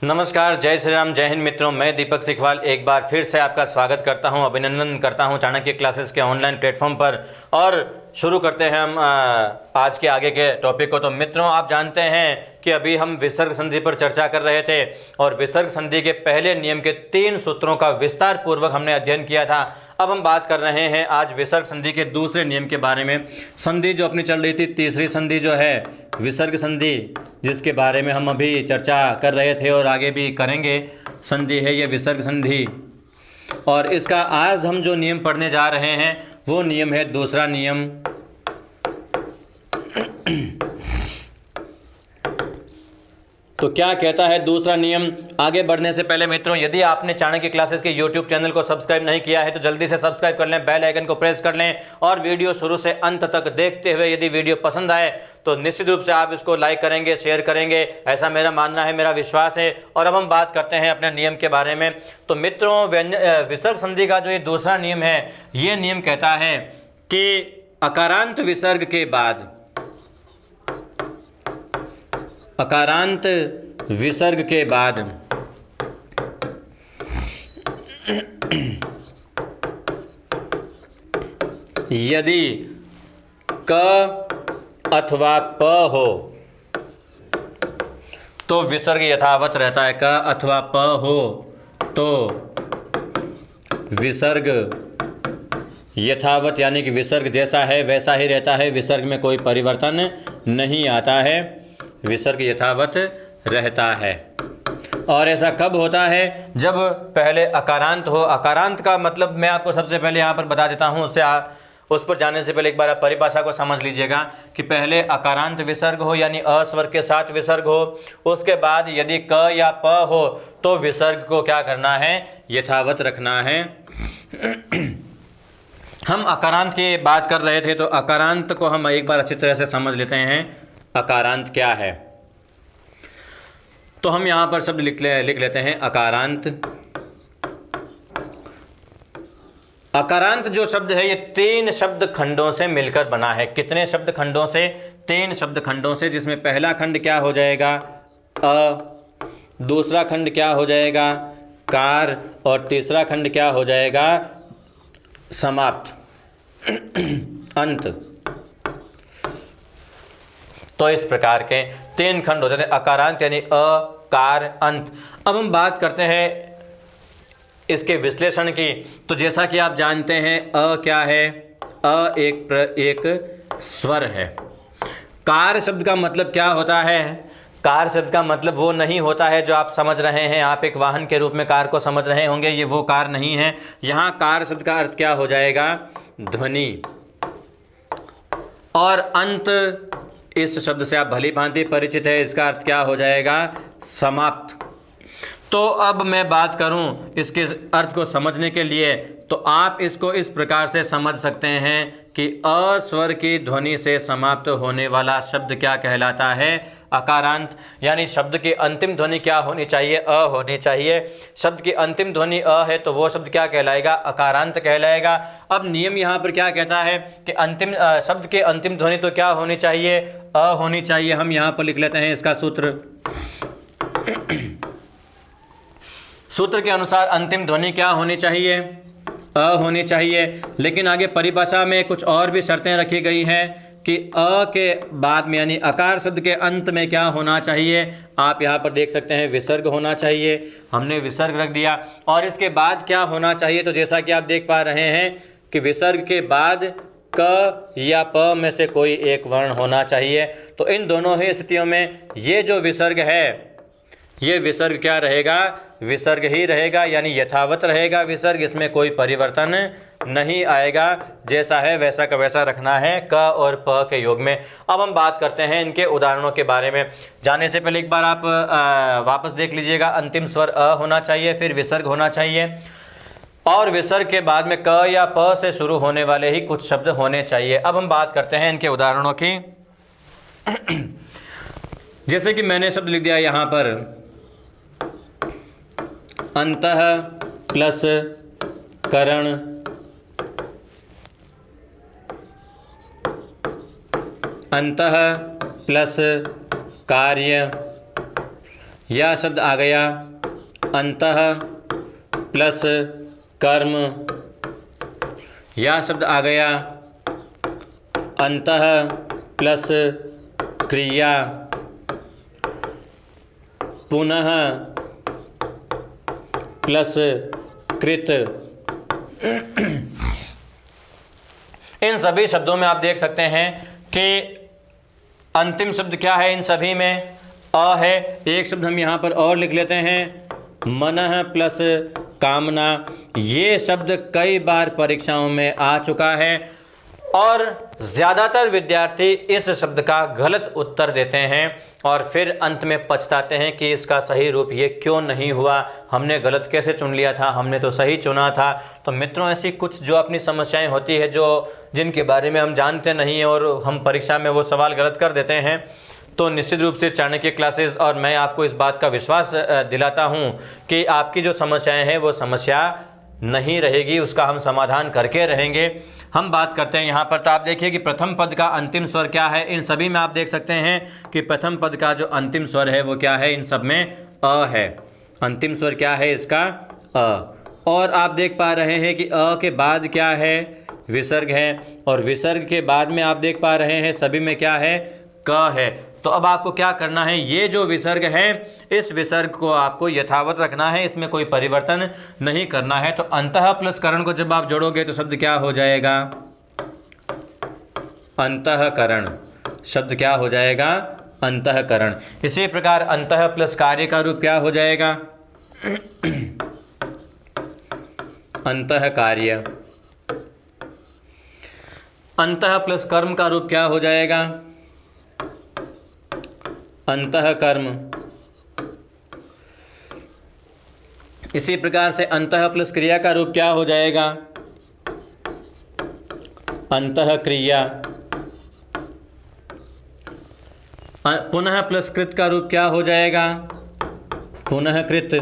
नमस्कार, जय श्री राम, जय हिंद मित्रों। मैं दीपक सिखवाल एक बार फिर से आपका स्वागत करता हूं, अभिनंदन करता हूं चाणक्य क्लासेस के ऑनलाइन प्लेटफॉर्म पर। और शुरू करते हैं हम आज के आगे के टॉपिक को। तो मित्रों, आप जानते हैं कि अभी हम विसर्ग संधि पर चर्चा कर रहे थे और विसर्ग संधि के पहले नियम के 3 सूत्रों का विस्तार पूर्वक हमने अध्ययन किया था। अब हम बात कर रहे हैं आज विसर्ग संधि के दूसरे नियम के बारे में। संधि जो अपनी चल रही थी, तीसरी संधि जो है विसर्ग संधि, जिसके बारे में हम अभी चर्चा कर रहे थे और आगे भी करेंगे, संधि है ये विसर्ग संधि। और इसका आज हम जो नियम पढ़ने जा रहे हैं वो नियम है दूसरा नियम। तो क्या कहता है दूसरा नियम? आगे बढ़ने से पहले मित्रों, यदि आपने चाणक्य क्लासेस के YouTube चैनल को सब्सक्राइब नहीं किया है तो जल्दी से सब्सक्राइब कर लें, बेल आइकन को प्रेस कर लें और वीडियो शुरू से अंत तक देखते हुए यदि वीडियो पसंद आए तो निश्चित रूप से आप इसको लाइक करेंगे, शेयर करेंगे, ऐसा मेरा मानना है, मेरा विश्वास है। और अब हम बात करते हैं अपने नियम के बारे में। तो मित्रों, विसर्ग संधि का जो ये दूसरा नियम है, ये नियम कहता है कि अकारांत विसर्ग के बाद, अकारांत विसर्ग के बाद यदि क अथवा प हो तो विसर्ग यथावत रहता है। क अथवा प हो तो विसर्ग यथावत, यानी कि विसर्ग जैसा है वैसा ही रहता है, विसर्ग में कोई परिवर्तन नहीं आता है, विसर्ग यथावत रहता है। और ऐसा कब होता है? जब पहले अकारांत हो। अकारांत का मतलब मैं आपको सबसे पहले यहाँ पर बता देता हूँ, उस पर जाने से पहले एक बार आप परिभाषा को समझ लीजिएगा कि पहले अकारांत विसर्ग हो यानी अ स्वर के साथ विसर्ग हो, उसके बाद यदि क या प हो तो विसर्ग को क्या करना है? यथावत रखना है। हम अकारांत की बात कर रहे थे तो अकारांत को हम एक बार अच्छी तरह से समझ लेते हैं। अकारांत क्या है? तो हम यहाँ पर शब्द लिख लेते हैं अकारांत। अकारांत जो शब्द है ये 3 शब्द खंडों से मिलकर बना है। कितने शब्द खंडों से? 3 शब्द खंडों से, जिसमें पहला खंड क्या हो जाएगा? अ, दूसरा खंड क्या हो जाएगा? कार, और तीसरा खंड क्या हो जाएगा? समाप्त, अंत। तो इस प्रकार के 3 खंड हो जाते हैं अकारांत, यानी अ, कार, अंत। अब हम बात करते हैं इसके विश्लेषण की। तो जैसा कि आप जानते हैं, अ क्या है? अ एक स्वर है। कार शब्द का मतलब क्या होता है? कार शब्द का मतलब वो नहीं होता है जो आप समझ रहे हैं। आप एक वाहन के रूप में कार को समझ रहे होंगे, ये वो कार नहीं है। यहाँ कार शब्द का अर्थ क्या हो जाएगा? ध्वनि। और अंत, इस शब्द से आप भली भांति परिचित है, इसका अर्थ क्या हो जाएगा? समाप्त। तो अब मैं बात करूं इसके अर्थ को समझने के लिए, तो आप इसको इस प्रकार से समझ सकते हैं कि अ स्वर की ध्वनि से समाप्त होने वाला शब्द क्या कहलाता है? अकारांत। यानी शब्द की अंतिम ध्वनि क्या होनी चाहिए? अ होनी चाहिए। शब्द की अंतिम ध्वनि अ है तो वो शब्द क्या कहलाएगा? अकारांत कहलाएगा। अब नियम यहाँ पर क्या कहता है कि अंतिम शब्द की अंतिम ध्वनि तो क्या होनी चाहिए? अ होनी चाहिए। हम यहाँ पर लिख लेते हैं इसका सूत्र। सूत्र के अनुसार अंतिम ध्वनि क्या होनी चाहिए? अ होनी चाहिए। लेकिन आगे परिभाषा में कुछ और भी शर्तें रखी गई हैं कि अ के बाद में, यानी अकार शब्द के अंत में क्या होना चाहिए? आप यहाँ पर देख सकते हैं विसर्ग होना चाहिए, हमने विसर्ग रख दिया। और इसके बाद क्या होना चाहिए? तो जैसा कि आप देख पा रहे हैं कि विसर्ग के बाद क या प में से कोई एक वर्ण होना चाहिए। तो इन दोनों ही स्थितियों में ये जो विसर्ग है, ये विसर्ग क्या रहेगा? विसर्ग ही रहेगा, यानी यथावत रहेगा विसर्ग, इसमें कोई परिवर्तन नहीं आएगा, जैसा है वैसा का वैसा रखना है क और प के योग में। अब हम बात करते हैं इनके उदाहरणों के बारे में। जाने से पहले एक बार आप वापस देख लीजिएगा। अंतिम स्वर अ होना चाहिए, फिर विसर्ग होना चाहिए, और विसर्ग के बाद में क या प से शुरू होने वाले ही कुछ शब्द होने चाहिए। अब हम बात करते हैं इनके उदाहरणों की। जैसे कि मैंने शब्द लिख दिया यहाँ पर, अंतः प्लस करण, अंतः प्लस कार्य, यह शब्द आ गया अंतः प्लस कर्म, यह शब्द आ गया अंतः प्लस क्रिया, पुनः प्लस कृत। इन सभी शब्दों में आप देख सकते हैं कि अंतिम शब्द क्या है, इन सभी में अ है। एक शब्द हम यहाँ पर और लिख लेते हैं, मनः प्लस कामना। ये शब्द कई बार परीक्षाओं में आ चुका है और ज़्यादातर विद्यार्थी इस शब्द का गलत उत्तर देते हैं और फिर अंत में पछताते हैं कि इसका सही रूप ये क्यों नहीं हुआ, हमने गलत कैसे चुन लिया था, हमने तो सही चुना था। तो मित्रों, ऐसी कुछ जो अपनी समस्याएं होती है जिनके बारे में हम जानते नहीं हैं और हम परीक्षा में वो सवाल गलत कर देते हैं, तो निश्चित रूप से चाणक्य क्लासेस और मैं आपको इस बात का विश्वास दिलाता हूँ कि आपकी जो समस्याएँ हैं वो समस्या नहीं रहेगी, उसका हम समाधान करके रहेंगे। हम बात करते हैं यहाँ पर, तो आप देखिए कि प्रथम पद का अंतिम स्वर क्या है। इन सभी में आप देख सकते हैं कि प्रथम पद का जो अंतिम स्वर है वो क्या है, इन सब में अ है। अंतिम स्वर क्या है इसका, अ। और आप देख पा रहे हैं कि अ के बाद क्या है, विसर्ग है, और विसर्ग के बाद में आप देख पा रहे हैं सभी में क्या है, क है। तो अब आपको क्या करना है, ये जो विसर्ग है इस विसर्ग को आपको यथावत रखना है, इसमें कोई परिवर्तन नहीं करना है। तो अंतः प्लस करण को जब आप जोड़ोगे तो शब्द क्या हो जाएगा, अंतःकरण। शब्द क्या हो जाएगा, अंतःकरण। इसी प्रकार अंतः प्लस कार्य का रूप क्या हो जाएगा, अंतः कार्य। अंतः प्लस कर्म का रूप क्या हो जाएगा, अंतः कर्म। इसी प्रकार से अंतः प्लस क्रिया का रूप क्या हो जाएगा, अंतः क्रिया। पुनः प्लस कृत का रूप क्या हो जाएगा, पुनः कृत।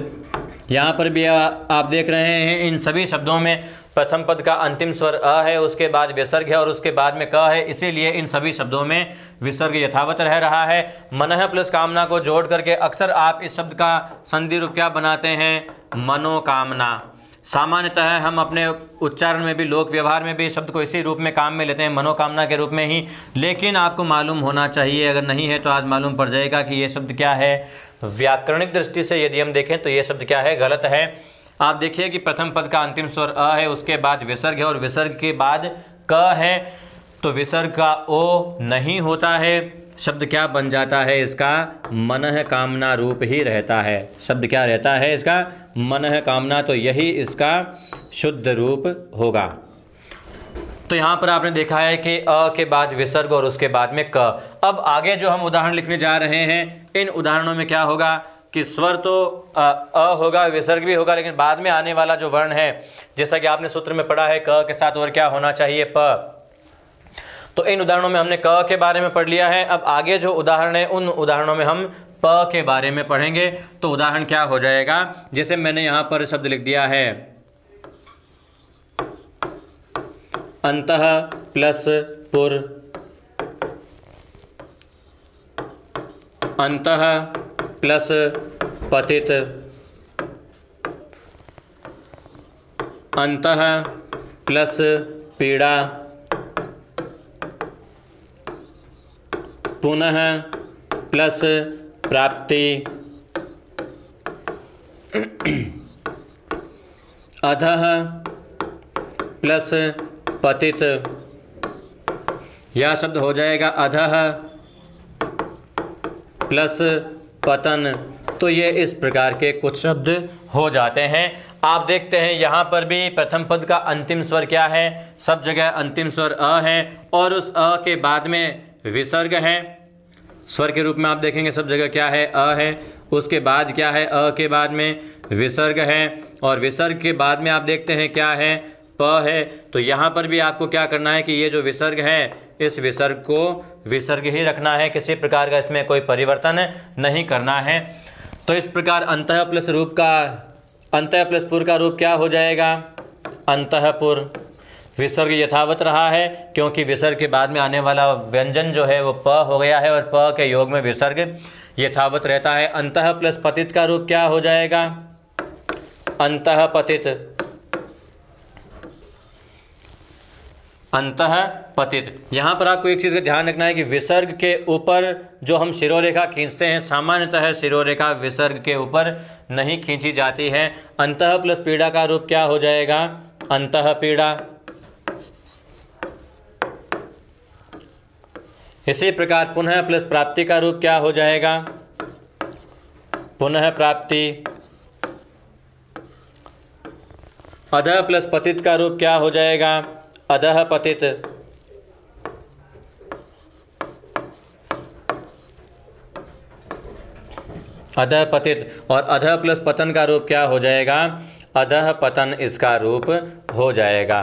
यहाँ पर भी आप देख रहे हैं इन सभी शब्दों में प्रथम पद का अंतिम स्वर अ है, उसके बाद विसर्ग है और उसके बाद में क है, इसीलिए इन सभी शब्दों में विसर्ग यथावत रह रहा है। मनः प्लस कामना को जोड़ करके अक्सर आप इस शब्द का संधि रूप क्या बनाते हैं, मनोकामना। सामान्यतः हम अपने उच्चारण में भी, लोक व्यवहार में भी इस शब्द को इसी रूप में काम में लेते हैं, मनोकामना के रूप में ही। लेकिन आपको मालूम होना चाहिए, अगर नहीं है तो आज मालूम पड़ जाएगा कि ये शब्द क्या है। व्याकरणिक दृष्टि से यदि हम देखें तो ये शब्द क्या है, गलत है। आप देखिए कि प्रथम पद का अंतिम स्वर अ है, उसके बाद विसर्ग है और विसर्ग के बाद क है, तो विसर्ग का ओ नहीं होता है। शब्द क्या बन जाता है इसका, मनः कामना रूप ही रहता है। शब्द क्या रहता है इसका, मनः कामना, तो यही इसका शुद्ध रूप होगा। तो यहाँ पर आपने देखा है कि अ के बाद विसर्ग और उसके बाद में क। अब आगे जो हम उदाहरण लिखने जा रहे हैं, इन उदाहरणों में क्या होगा कि स्वर तो अ होगा, विसर्ग भी होगा, लेकिन बाद में आने वाला जो वर्ण है, जैसा कि आपने सूत्र में पढ़ा है, क के साथ और क्या होना चाहिए, प। तो इन उदाहरणों में हमने क के बारे में पढ़ लिया है। अब आगे जो उदाहरण है उन उदाहरणों में हम प के बारे में पढ़ेंगे। तो उदाहरण क्या हो जाएगा, जैसे मैंने यहाँ पर शब्द लिख दिया है, अंतः प्लस पुर, अंतः प्लस पतित, अंतः प्लस पीड़ा, पुनः प्लस प्राप्ति, अधः प्लस पतित। यह शब्द हो जाएगा अधः प्लस पतन। तो ये इस प्रकार के कुछ शब्द हो जाते हैं। आप देखते हैं यहाँ पर भी प्रथम पद का अंतिम स्वर क्या है, सब जगह अंतिम स्वर अ है और उस अ के बाद में विसर्ग है। स्वर के रूप में आप देखेंगे सब जगह क्या है, अ है। उसके बाद क्या है, अ के बाद में विसर्ग है और विसर्ग के बाद में आप देखते हैं क्या है, प है। तो यहाँ पर भी आपको क्या करना है कि ये जो विसर्ग है इस विसर्ग को विसर्ग ही रखना है, किसी प्रकार का इसमें कोई परिवर्तन नहीं करना है। तो इस प्रकार अंतः प्लस रूप का, अंतः प्लस पुर का रूप क्या हो जाएगा, अंतःपुर। विसर्ग यथावत रहा है क्योंकि विसर्ग के बाद में आने वाला व्यंजन जो है वो प हो गया है और प के योग में विसर्ग यथावत रहता है। अंतः प्लस पतित का रूप क्या हो जाएगा? अंतः पतित। अंतः पतित। यहाँ पर आपको एक चीज़ का ध्यान रखना है कि विसर्ग के ऊपर जो हम शिरोरेखा खींचते हैं, सामान्यतः शिरोरेखा विसर्ग के ऊपर नहीं खींची जाती है। अंतः प्लस पीड़ा का रूप क्या हो जाएगा? अंतः पीड़ा। इसी प्रकार पुनः प्लस प्राप्ति का रूप क्या हो जाएगा? पुनः प्राप्ति। अधः प्लस पतित का रूप क्या हो जाएगा? अधः पतित। अधः पतित। और अधः प्लस पतन का रूप क्या हो जाएगा? अधः पतन इसका रूप हो जाएगा।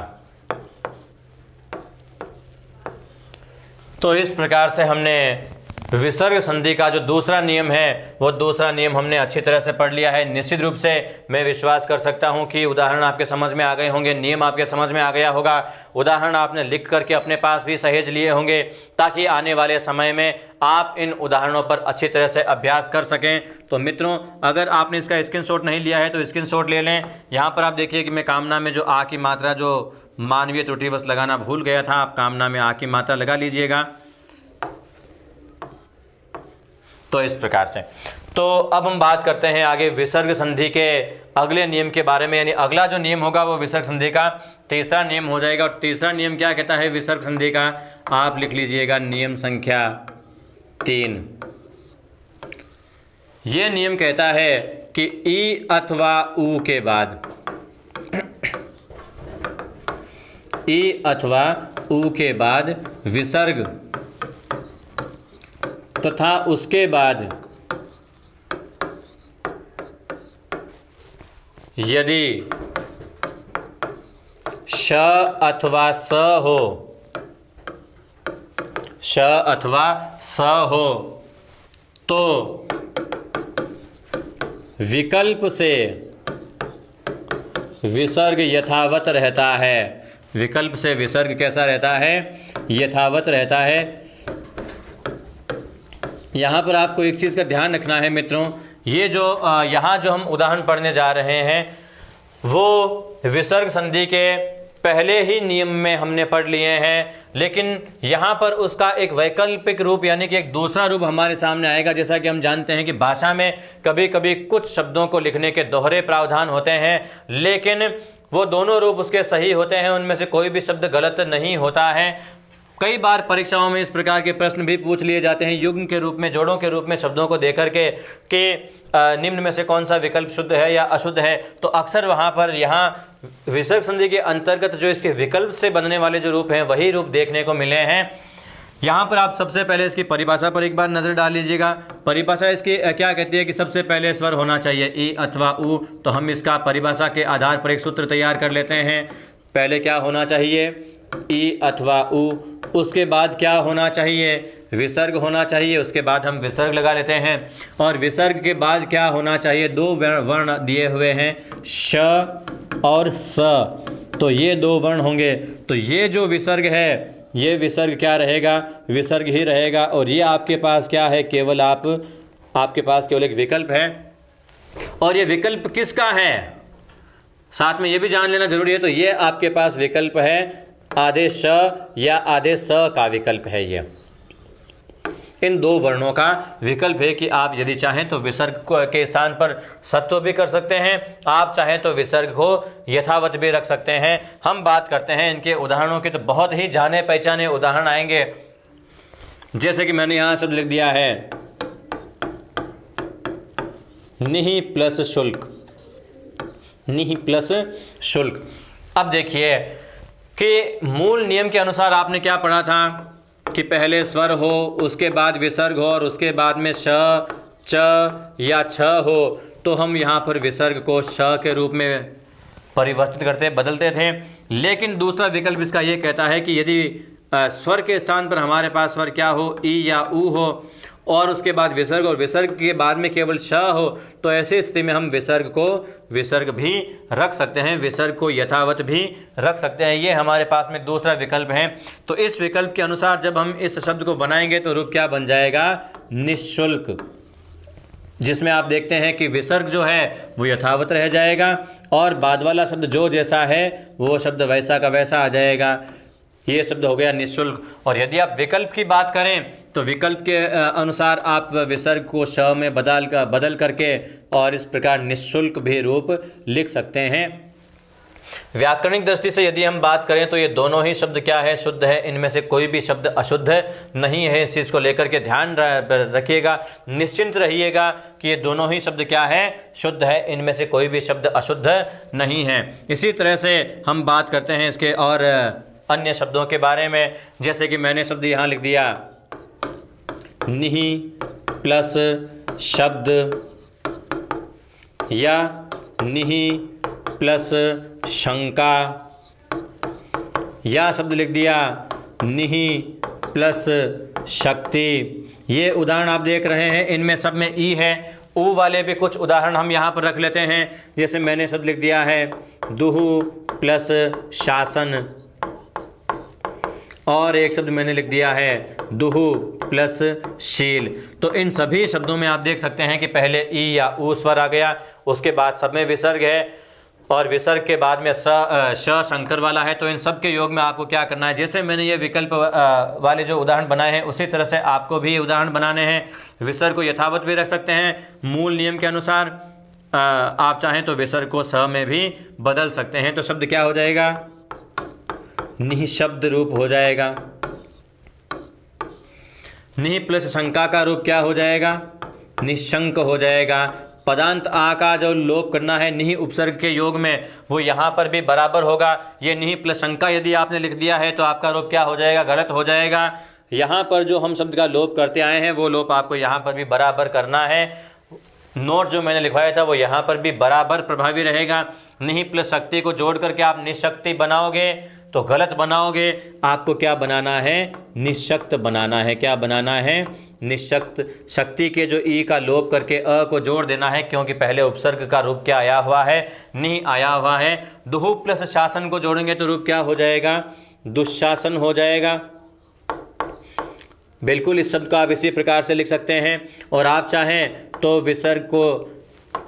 तो इस प्रकार से हमने विसर्ग संधि का जो दूसरा नियम है वो दूसरा नियम हमने अच्छी तरह से पढ़ लिया है। निश्चित रूप से मैं विश्वास कर सकता हूं कि उदाहरण आपके समझ में आ गए होंगे, नियम आपके समझ में आ गया होगा, उदाहरण आपने लिख करके अपने पास भी सहेज लिए होंगे ताकि आने वाले समय में आप इन उदाहरणों पर अच्छी तरह से अभ्यास कर सकें। तो मित्रों, अगर आपने इसका स्क्रीनशॉट नहीं लिया है तो स्क्रीनशॉट ले लें। यहाँ पर आप देखिए कि मैं कामना में जो आ की मात्रा जो मानवीय त्रुटिवश लगाना भूल गया था, आप कामना में आ की मात्रा लगा लीजिएगा। तो इस प्रकार से तो अब हम बात करते हैं आगे विसर्ग संधि के अगले नियम के बारे में, यानी अगला जो नियम होगा वो विसर्ग संधि का तीसरा नियम हो जाएगा। और तीसरा नियम क्या कहता है विसर्ग संधि का? आप लिख लीजिएगा नियम संख्या 3। ये नियम कहता है कि ई अथवा उ के बाद, ई अथवा उ के बाद विसर्ग तथा उसके बाद यदि श अथवा स हो, श अथवा स हो तो विकल्प से विसर्ग यथावत रहता है। विकल्प से विसर्ग कैसा रहता है? यथावत रहता है। यहाँ पर आपको एक चीज़ का ध्यान रखना है मित्रों, ये जो यहाँ जो हम उदाहरण पढ़ने जा रहे हैं वो विसर्ग संधि के पहले ही नियम में हमने पढ़ लिए हैं, लेकिन यहाँ पर उसका एक वैकल्पिक रूप यानी कि एक दूसरा रूप हमारे सामने आएगा। जैसा कि हम जानते हैं कि भाषा में कभी कभी कुछ शब्दों को लिखने के दोहरे प्रावधान होते हैं, लेकिन वो दोनों रूप उसके सही होते हैं, उनमें से कोई भी शब्द गलत नहीं होता है। कई बार परीक्षाओं में इस प्रकार के प्रश्न भी पूछ लिए जाते हैं युग्म के रूप में, जोड़ों के रूप में शब्दों को देकर के कि निम्न में से कौन सा विकल्प शुद्ध है या अशुद्ध है। तो अक्सर वहाँ पर यहाँ विसर्ग संधि के अंतर्गत जो इसके विकल्प से बनने वाले जो रूप हैं वही रूप देखने को मिले हैं। यहाँ पर आप सबसे पहले इसकी परिभाषा पर एक बार नज़र डाल लीजिएगा। परिभाषा इसकी क्या कहती है कि सबसे पहले स्वर होना चाहिए ई अथवा उ। तो हम इसका परिभाषा के आधार पर एक सूत्र तैयार कर लेते हैं। पहले क्या होना चाहिए? ई अथवा उ। उसके बाद क्या होना चाहिए? विसर्ग होना चाहिए। उसके बाद हम विसर्ग लगा लेते हैं। और विसर्ग के बाद क्या होना चाहिए? दो वर्ण दिए हुए हैं, श और स। तो ये दो वर्ण होंगे। तो ये जो विसर्ग है ये विसर्ग क्या रहेगा? विसर्ग ही रहेगा। और ये आपके पास क्या है? केवल आपके पास केवल एक विकल्प है। और ये विकल्प किसका है साथ में ये भी जान लेना जरूरी है। तो ये आपके पास विकल्प है आधे श या आधे स का विकल्प है। ये इन दो वर्णों का विकल्प है कि आप यदि चाहें तो विसर्ग के स्थान पर सत्व भी कर सकते हैं, आप चाहें तो विसर्ग को यथावत भी रख सकते हैं। हम बात करते हैं इनके उदाहरणों की। तो बहुत ही जाने पहचाने उदाहरण आएंगे, जैसे कि मैंने यहाँ शब्द लिख दिया है निहि प्लस शुल्क, निहि प्लस शुल्क। अब देखिए कि मूल नियम के अनुसार आपने क्या पढ़ा था कि पहले स्वर हो, उसके बाद विसर्ग हो और उसके बाद में श, च या छ हो। तो हम यहाँ पर विसर्ग को श के रूप में परिवर्तित करते बदलते थे। लेकिन दूसरा विकल्प इसका ये कहता है कि यदि स्वर के स्थान पर हमारे पास स्वर क्या हो? ई या उ हो और उसके बाद विसर्ग और विसर्ग के बाद में केवल श हो, तो ऐसी स्थिति में हम विसर्ग को विसर्ग भी रख सकते हैं, विसर्ग को यथावत भी रख सकते हैं। ये हमारे पास में दूसरा विकल्प है। तो इस विकल्प के अनुसार जब हम इस शब्द को बनाएंगे तो रूप क्या बन जाएगा? निःशुल्क। जिसमें आप देखते हैं कि विसर्ग जो है वो यथावत रह जाएगा और बाद वाला शब्द जो जैसा है वो शब्द वैसा का वैसा आ जाएगा। ये शब्द हो गया निःशुल्क। और यदि आप विकल्प की बात करें तो विकल्प के अनुसार आप विसर्ग को श में बदल करके और इस प्रकार निःशुल्क भी रूप लिख सकते हैं। व्याकरणिक दृष्टि से यदि हम बात करें तो ये दोनों ही शब्द क्या है, शुद्ध है। इनमें से कोई भी शब्द अशुद्ध नहीं है। इस चीज़ को लेकर के ध्यान रखिएगा, निश्चिंत रहिएगा कि ये दोनों ही शब्द क्या है, शुद्ध है। इनमें से कोई भी शब्द अशुद्ध नहीं है। इसी तरह से हम बात करते हैं इसके और अन्य शब्दों के बारे में। जैसे कि मैंने शब्द यहाँ लिख दिया निहि प्लस शब्द या निहि प्लस शंका, या शब्द लिख दिया निहि प्लस शक्ति। ये उदाहरण आप देख रहे हैं, इनमें सब में ई है। ऊ वाले भी कुछ उदाहरण हम यहाँ पर रख लेते हैं। जैसे मैंने शब्द लिख दिया है दुहु प्लस शासन, और एक शब्द मैंने लिख दिया है दुहु प्लस शील। तो इन सभी शब्दों में आप देख सकते हैं कि पहले ई या ऊ स्वर आ गया, उसके बाद सब में विसर्ग है और विसर्ग के बाद में श शंकर वाला है। तो इन सब के योग में आपको क्या करना है, जैसे मैंने ये विकल्प वाले जो उदाहरण बनाए हैं उसी तरह से आपको भी उदाहरण बनाने हैं। विसर्ग को यथावत भी रख सकते हैं मूल नियम के अनुसार, आप चाहें तो विसर्ग को स में भी बदल सकते हैं। तो शब्द क्या हो जाएगा, निःशब्द रूप हो जाएगा। निहि प्लस शंका का रूप क्या हो जाएगा, निशंक हो जाएगा। पदांत आ का जो लोप करना है निहि उपसर्ग के योग में, वो यहाँ पर भी बराबर होगा। ये निहि प्लस शंका यदि आपने लिख दिया है तो आपका रूप क्या हो जाएगा, गलत हो जाएगा। यहाँ पर जो हम शब्द का लोप करते आए हैं वो लोप आपको यहाँ पर भी बराबर करना है। नोट जो मैंने लिखवाया था वो यहाँ पर भी बराबर प्रभावी रहेगा। निहि प्लस शक्ति को जोड़ करके आप निशक्ति बनाओगे तो गलत बनाओगे। आपको क्या बनाना है, निशक्त बनाना है। क्या बनाना है, निशक्त। शक्ति के जो ई का लोप करके अ को जोड़ देना है, क्योंकि पहले उपसर्ग का रूप क्या आया हुआ है, नि आया हुआ है। दुहु प्लस शासन को जोड़ेंगे तो रूप क्या हो जाएगा, दुशासन हो जाएगा। बिल्कुल इस शब्द को आप इसी प्रकार से लिख सकते हैं। और आप चाहें तो विसर्ग को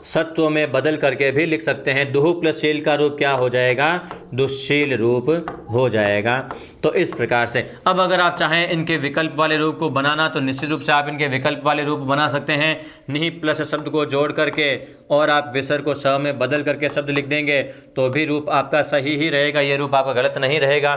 सत्व में बदल करके भी लिख सकते हैं। दुहु प्लस शील का रूप क्या हो जाएगा, दुश्शील रूप हो जाएगा। तो इस प्रकार से अब अगर आप चाहें इनके विकल्प वाले रूप को बनाना तो निश्चित रूप से आप इनके विकल्प वाले रूप बना सकते हैं। निहि प्लस शब्द को जोड़ करके और आप विसर्ग को स में बदल करके शब्द लिख देंगे तो भी रूप आपका सही ही रहेगा, ये रूप आपका गलत नहीं रहेगा।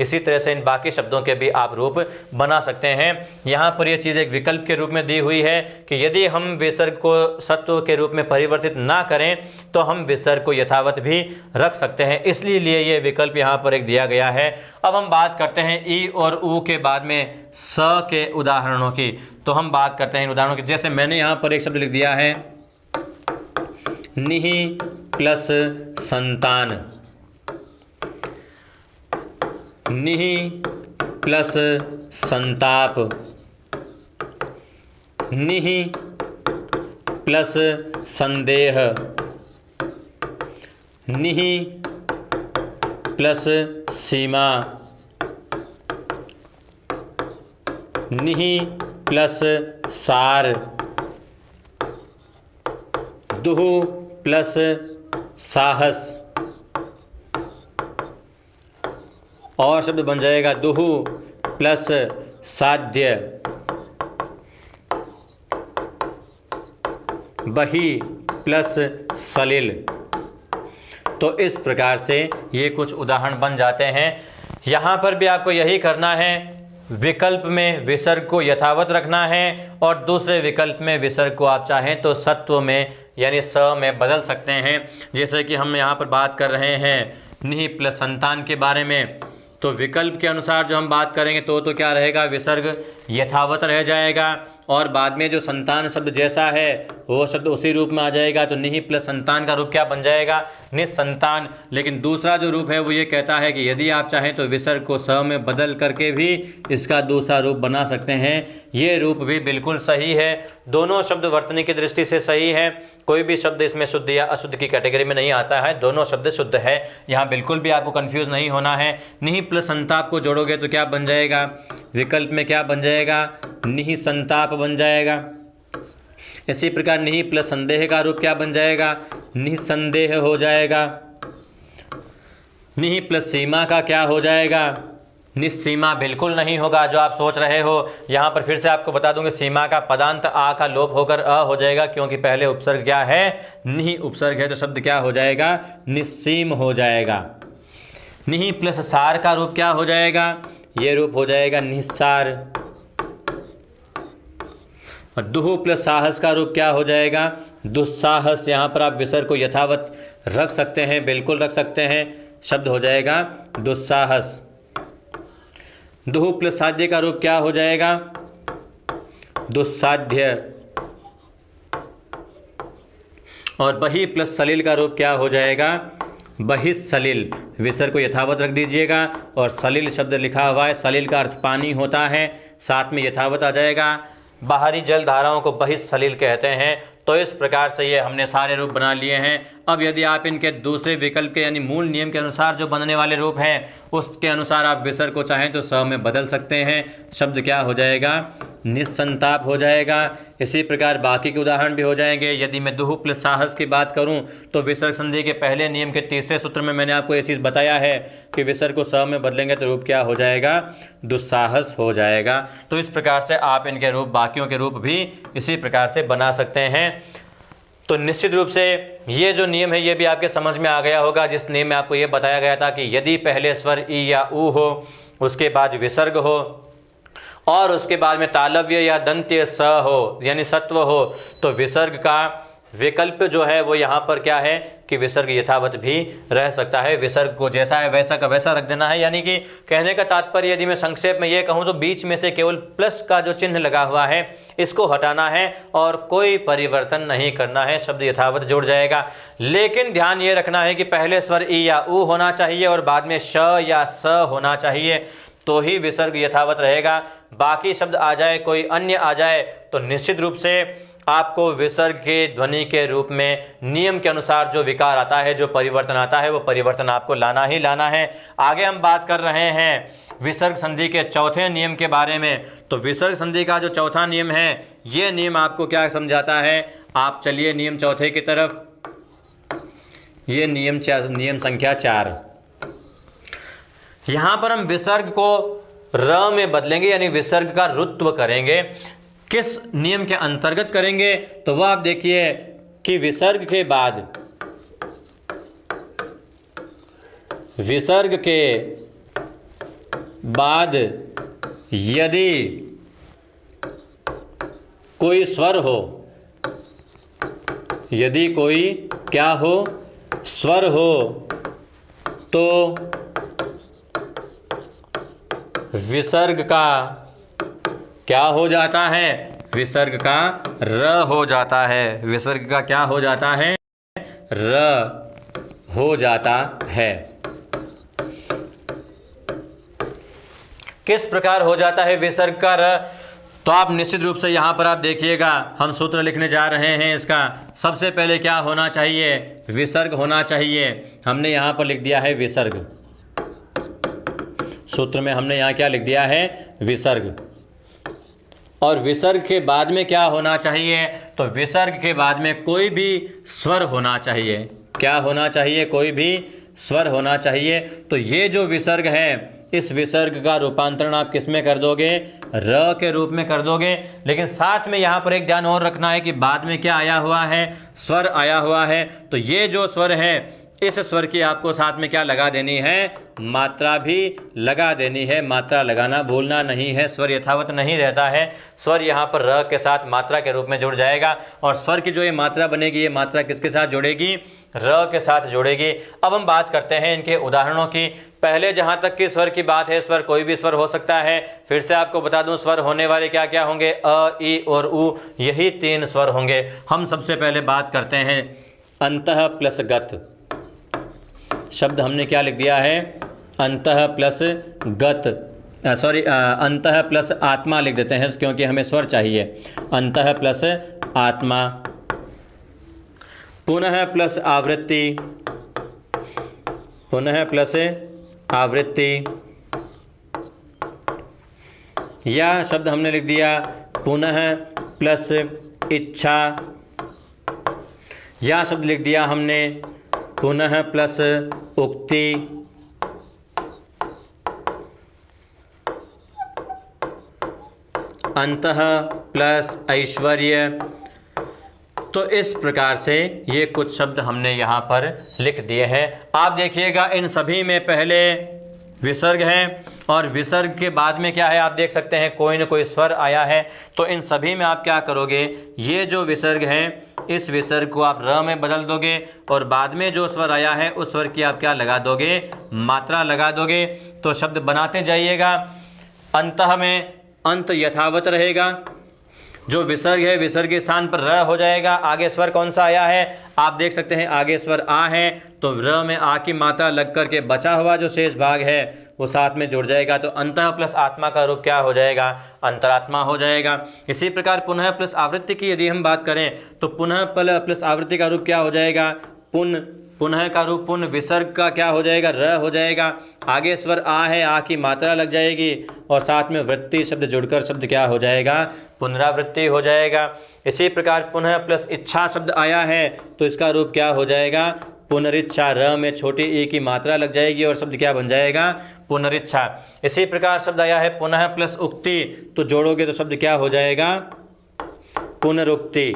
इसी तरह से इन बाकी शब्दों के भी आप रूप बना सकते हैं। यहाँ पर यह चीज़ एक विकल्प के रूप में दी हुई है कि यदि हम विसर्ग को सत्व के रूप में परिवर्तित ना करें तो हम विसर्ग को यथावत भी रख सकते हैं, इसलिए ये विकल्प यहाँ पर एक दिया गया है। अब हम बात करते हैं ई और ऊ के बाद में स के उदाहरणों की। तो हम बात करते हैं इन उदाहरणों की। जैसे मैंने यहाँ पर एक शब्द लिख दिया है निहि प्लस संतान, निहि प्लस संताप, निहि प्लस संदेह, निहि प्लस सीमा, निहि प्लस सार, दुहु प्लस साहस। और शब्द बन जाएगा दुहु प्लस साध्य, बही प्लस सलिल। तो इस प्रकार से ये कुछ उदाहरण बन जाते हैं। यहाँ पर भी आपको यही करना है, विकल्प में विसर्ग को यथावत रखना है और दूसरे विकल्प में विसर्ग को आप चाहें तो सत्व में यानी स में बदल सकते हैं। जैसे कि हम यहाँ पर बात कर रहे हैं निहि प्लस संतान के बारे में, तो विकल्प के अनुसार जो हम बात करेंगे तो क्या रहेगा, विसर्ग यथावत रह जाएगा और बाद में जो संतान शब्द जैसा है वो शब्द उसी रूप में आ जाएगा। तो निहि प्लस संतान का रूप क्या बन जाएगा, निसंतान। लेकिन दूसरा जो रूप है वो ये कहता है कि यदि आप चाहें तो विसर्ग को स में बदल करके भी इसका दूसरा रूप बना सकते हैं। ये रूप भी बिल्कुल सही है। दोनों शब्द वर्तनी की दृष्टि से सही है। कोई भी शब्द इसमें शुद्ध या अशुद्ध की कैटेगरी में नहीं आता है, दोनों शब्द शुद्ध है। यहाँ बिल्कुल भी आपको कंफ्यूज नहीं होना है। निहि प्लस संताप को जोड़ोगे तो क्या बन जाएगा, विकल्प में क्या बन जाएगा, निहि संताप बन जाएगा। इसी प्रकार निहि प्लस संदेह का रूप क्या बन जाएगा, निसंदेह हो जाएगा। निहि प्लस सीमा का क्या हो जाएगा, निस्सीमा बिल्कुल नहीं होगा जो आप सोच रहे हो। यहाँ पर फिर से आपको बता दूंगा, सीमा का पदांत आ का लोप होकर अ हो जाएगा, क्योंकि पहले उपसर्ग क्या है, निहि उपसर्ग है, तो शब्द क्या हो जाएगा, निस्सीम हो जाएगा। निहि प्लस सार का रूप क्या हो जाएगा, ये रूप हो जाएगा निस्सार। और दुहु प्लस साहस का रूप क्या हो जाएगा, दुस्साहस। यहाँ पर आप विसर्ग को यथावत रख सकते हैं, बिल्कुल रख सकते हैं, शब्द हो जाएगा दुस्साहस। दुहु प्लस साध्य का रूप क्या हो जाएगा, दुस्साध्य। और बहि प्लस सलिल का रूप क्या हो जाएगा, बहिस्सलिल। विसर्ग को यथावत रख दीजिएगा और सलिल शब्द लिखा हुआ है, सलिल का अर्थ पानी होता है, साथ में यथावत आ जाएगा। बाहरी जल धाराओं को बहिस्सलिल कहते हैं। तो इस प्रकार से ये हमने सारे रूप बना लिए हैं। अब यदि आप इनके दूसरे विकल्प के यानी मूल नियम के अनुसार जो बनने वाले रूप हैं उसके अनुसार आप विसर्ग को चाहें तो स में बदल सकते हैं, शब्द क्या हो जाएगा, निस्संताप हो जाएगा। इसी प्रकार बाकी के उदाहरण भी हो जाएंगे। यदि मैं दुहु प्लस साहस की बात करूं तो विसर्ग संधि के पहले नियम के तीसरे सूत्र में मैंने आपको ये चीज़ बताया है कि विसर्ग को स में बदलेंगे तो रूप क्या हो जाएगा, दुस्साहस हो जाएगा। तो इस प्रकार से आप इनके रूप, बाकियों के रूप भी इसी प्रकार से बना सकते हैं। तो निश्चित रूप से ये जो नियम है ये भी आपके समझ में आ गया होगा, जिस नियम में आपको ये बताया गया था कि यदि पहले स्वर ई या ऊ हो, उसके बाद विसर्ग हो और उसके बाद में तालव्य या दंत्य स हो यानी सत्व हो, तो विसर्ग का विकल्प जो है वो यहाँ पर क्या है कि विसर्ग यथावत भी रह सकता है। विसर्ग को जैसा है वैसा का वैसा रख देना है। यानी कि कहने का तात्पर्य यदि मैं संक्षेप में ये कहूँ तो बीच में से केवल प्लस का जो चिन्ह लगा हुआ है इसको हटाना है और कोई परिवर्तन नहीं करना है, शब्द यथावत जुड़ जाएगा। लेकिन ध्यान ये रखना है कि पहले स्वर ई या ऊ होना चाहिए और बाद में श या स होना चाहिए, तो ही विसर्ग यथावत रहेगा। बाकी शब्द आ जाए, कोई अन्य आ जाए, तो निश्चित रूप से आपको विसर्ग के ध्वनि के रूप में नियम के अनुसार जो विकार आता है, जो परिवर्तन आता है, वो परिवर्तन आपको लाना ही लाना है। आगे हम बात कर रहे हैं विसर्ग संधि के चौथे नियम के बारे में। तो विसर्ग संधि का जो चौथा नियम है, ये नियम आपको क्या समझाता है, आप चलिए नियम चौथे की तरफ। ये नियम संख्या 4। यहाँ पर हम विसर्ग को र में बदलेंगे, यानी विसर्ग का रुत्व करेंगे। किस नियम के अंतर्गत करेंगे, तो वह आप देखिए कि विसर्ग के बाद यदि कोई स्वर हो, यदि कोई क्या हो, स्वर हो, तो विसर्ग का क्या हो जाता है, विसर्ग का र हो जाता है। विसर्ग का क्या हो जाता है, र हो जाता है। किस प्रकार हो जाता है विसर्ग का र, तो आप निश्चित रूप से यहाँ पर आप देखिएगा, हम सूत्र लिखने जा रहे हैं इसका। सबसे पहले क्या होना चाहिए, विसर्ग होना चाहिए। हमने यहाँ पर लिख दिया है विसर्ग, सूत्र में हमने यहाँ क्या लिख दिया है, विसर्ग। और विसर्ग के बाद में क्या होना चाहिए, तो विसर्ग के बाद में कोई भी स्वर होना चाहिए। क्या होना चाहिए, कोई भी स्वर होना चाहिए। तो ये जो विसर्ग है, इस विसर्ग का रूपांतरण आप किस में कर दोगे, र के रूप में कर दोगे। लेकिन साथ में यहाँ पर एक ध्यान और रखना है कि बाद में क्या आया हुआ है, स्वर आया हुआ है। तो ये जो स्वर है, इस स्वर की आपको साथ में क्या लगा देनी है, मात्रा भी लगा देनी है। मात्रा लगाना भूलना नहीं है, स्वर यथावत नहीं रहता है। स्वर यहाँ पर र के साथ मात्रा के रूप में जुड़ जाएगा और स्वर की जो ये मात्रा बनेगी, ये मात्रा किसके साथ जुड़ेगी, र के साथ जुड़ेगी। अब हम बात करते हैं इनके उदाहरणों की। पहले जहाँ तक कि स्वर की बात है, स्वर कोई भी स्वर हो सकता है। फिर से आपको बता दूं, स्वर होने वाले क्या क्या होंगे, अ, ई और उ, यही 3 स्वर होंगे। हम सबसे पहले बात करते हैं अंतः प्लस गत। शब्द हमने क्या लिख दिया है, अंतः प्लस गत, अंतः प्लस आत्मा लिख देते हैं क्योंकि हमें स्वर चाहिए। अंतः प्लस आत्मा, पुनः प्लस आवृत्ति, पुनः प्लस आवृत्ति, या शब्द हमने लिख दिया पुनः प्लस इच्छा, यह शब्द लिख दिया हमने पुनः प्लस उक्ति, अंतः प्लस ऐश्वर्य। तो इस प्रकार से ये कुछ शब्द हमने यहाँ पर लिख दिए हैं। आप देखिएगा इन सभी में पहले विसर्ग है और विसर्ग के बाद में क्या है, आप देख सकते हैं कोई न कोई स्वर आया है। तो इन सभी में आप क्या करोगे, ये जो विसर्ग है इस विसर्ग को आप र में बदल दोगे और बाद में जो स्वर आया है उस स्वर की आप क्या लगा दोगे, मात्रा लगा दोगे। तो शब्द बनाते जाइएगा। अंतः में अंत यथावत रहेगा, जो विसर्ग है विसर्ग के स्थान पर र हो जाएगा। आगे स्वर कौन सा आया है, आप देख सकते हैं आगे स्वर आ है, तो र में आ की मात्रा लग करके बचा हुआ जो शेष भाग है वो साथ में जुड़ जाएगा। तो अंतः प्लस आत्मा का रूप क्या हो जाएगा, अंतरात्मा हो जाएगा। इसी प्रकार पुनः प्लस आवृत्ति की यदि हम बात करें तो पुनः प्लस आवृत्ति का रूप क्या हो जाएगा, पुनः का रूप पुन, विसर्ग का क्या हो जाएगा, र हो जाएगा। आगे स्वर आ है, आ की मात्रा लग जाएगी और साथ में वृत्ति शब्द जुड़कर शब्द क्या हो जाएगा, पुनरावृत्ति हो जाएगा। इसी प्रकार पुनः प्लस इच्छा शब्द आया है तो इसका रूप क्या हो जाएगा, पुनरिच्छा। र में छोटी ई की मात्रा लग जाएगी और शब्द क्या बन जाएगा, पुनरिच्छा। इसी प्रकार शब्द आया है पुनः प्लस उक्ति, तो जोड़ोगे तो शब्द क्या हो जाएगा, पुनरुक्ति।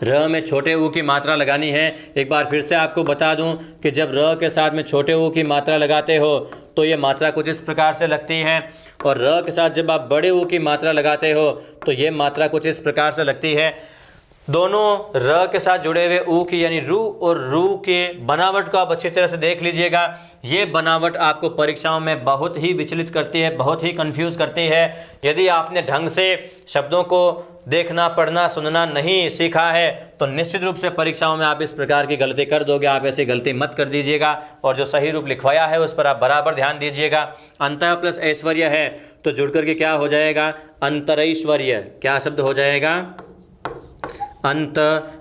र में छोटे ऊ की मात्रा लगानी है। एक बार फिर से आपको बता दूं कि जब र के साथ में छोटे ऊ की मात्रा लगाते हो तो ये मात्रा कुछ इस प्रकार से लगती है, और र के साथ जब आप बड़े ऊ की मात्रा लगाते हो तो ये मात्रा कुछ इस प्रकार से लगती है। दोनों र के साथ जुड़े हुए ऊ की यानी रू और रू के बनावट को आप अच्छी तरह से देख लीजिएगा। ये बनावट आपको परीक्षाओं में बहुत ही विचलित करती है, बहुत ही कंफ्यूज करती है। यदि आपने ढंग से शब्दों को देखना, पढ़ना, सुनना नहीं सीखा है तो निश्चित रूप से परीक्षाओं में आप इस प्रकार की गलती कर दोगे। आप ऐसी गलती मत कर दीजिएगा और जो सही रूप लिखवाया है उस पर आप बराबर ध्यान दीजिएगा। अंतः प्लस ऐश्वर्य है तो जुड़ करके क्या हो जाएगा, अंतरैश्वर्य। क्या शब्द हो जाएगा, अंत,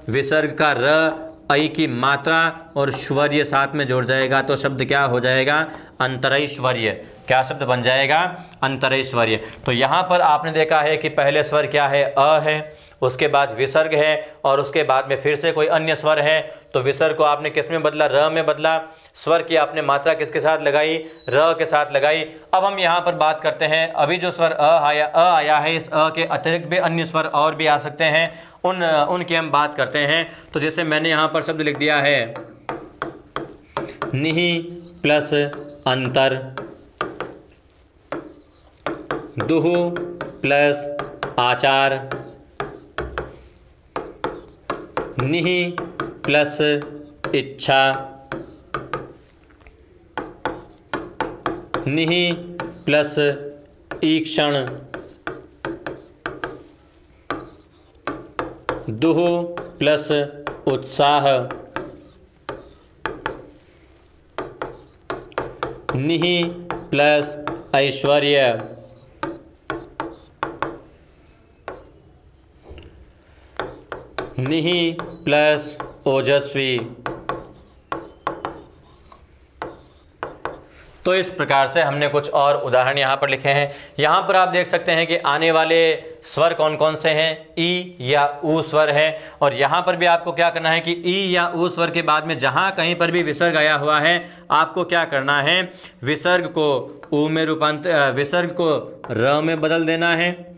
विसर्ग का र, ऐ की मात्रा और श्वर्य साथ में जुड़ जाएगा तो शब्द क्या हो जाएगा, अंतरैश्वर्य। क्या शब्द बन जाएगा, अंतरैश्वर्य। तो यहाँ पर आपने देखा है कि पहले स्वर क्या है, अ है, उसके बाद विसर्ग है और उसके बाद में फिर से कोई अन्य स्वर है। तो विसर्ग को आपने किस में बदला, र में बदला। स्वर की आपने मात्रा किसके साथ लगाई, र के साथ लगाई। अब हम यहाँ पर बात करते हैं, अभी जो स्वर अ आया है, इस अ के अतिरिक्त भी अन्य स्वर और भी आ सकते हैं, उनकी हम बात करते हैं। तो जैसे मैंने यहाँ पर शब्द लिख दिया है निहि प्लस अंतर, दुहु प्लस आचार, निहि प्लस इच्छा, निहि प्लस ईक्षण, दुहु प्लस उत्साह, निहि प्लस ऐश्वर्य, निहि प्लस ओजस्वी। तो इस प्रकार से हमने कुछ और उदाहरण यहाँ पर लिखे हैं। यहाँ पर आप देख सकते हैं कि आने वाले स्वर कौन कौन से हैं, ई या ऊ स्वर है। और यहाँ पर भी आपको क्या करना है कि ई या ऊ स्वर के बाद में जहाँ कहीं पर भी विसर्ग आया हुआ है आपको क्या करना है, विसर्ग को ऊ में विसर्ग को र में बदल देना है।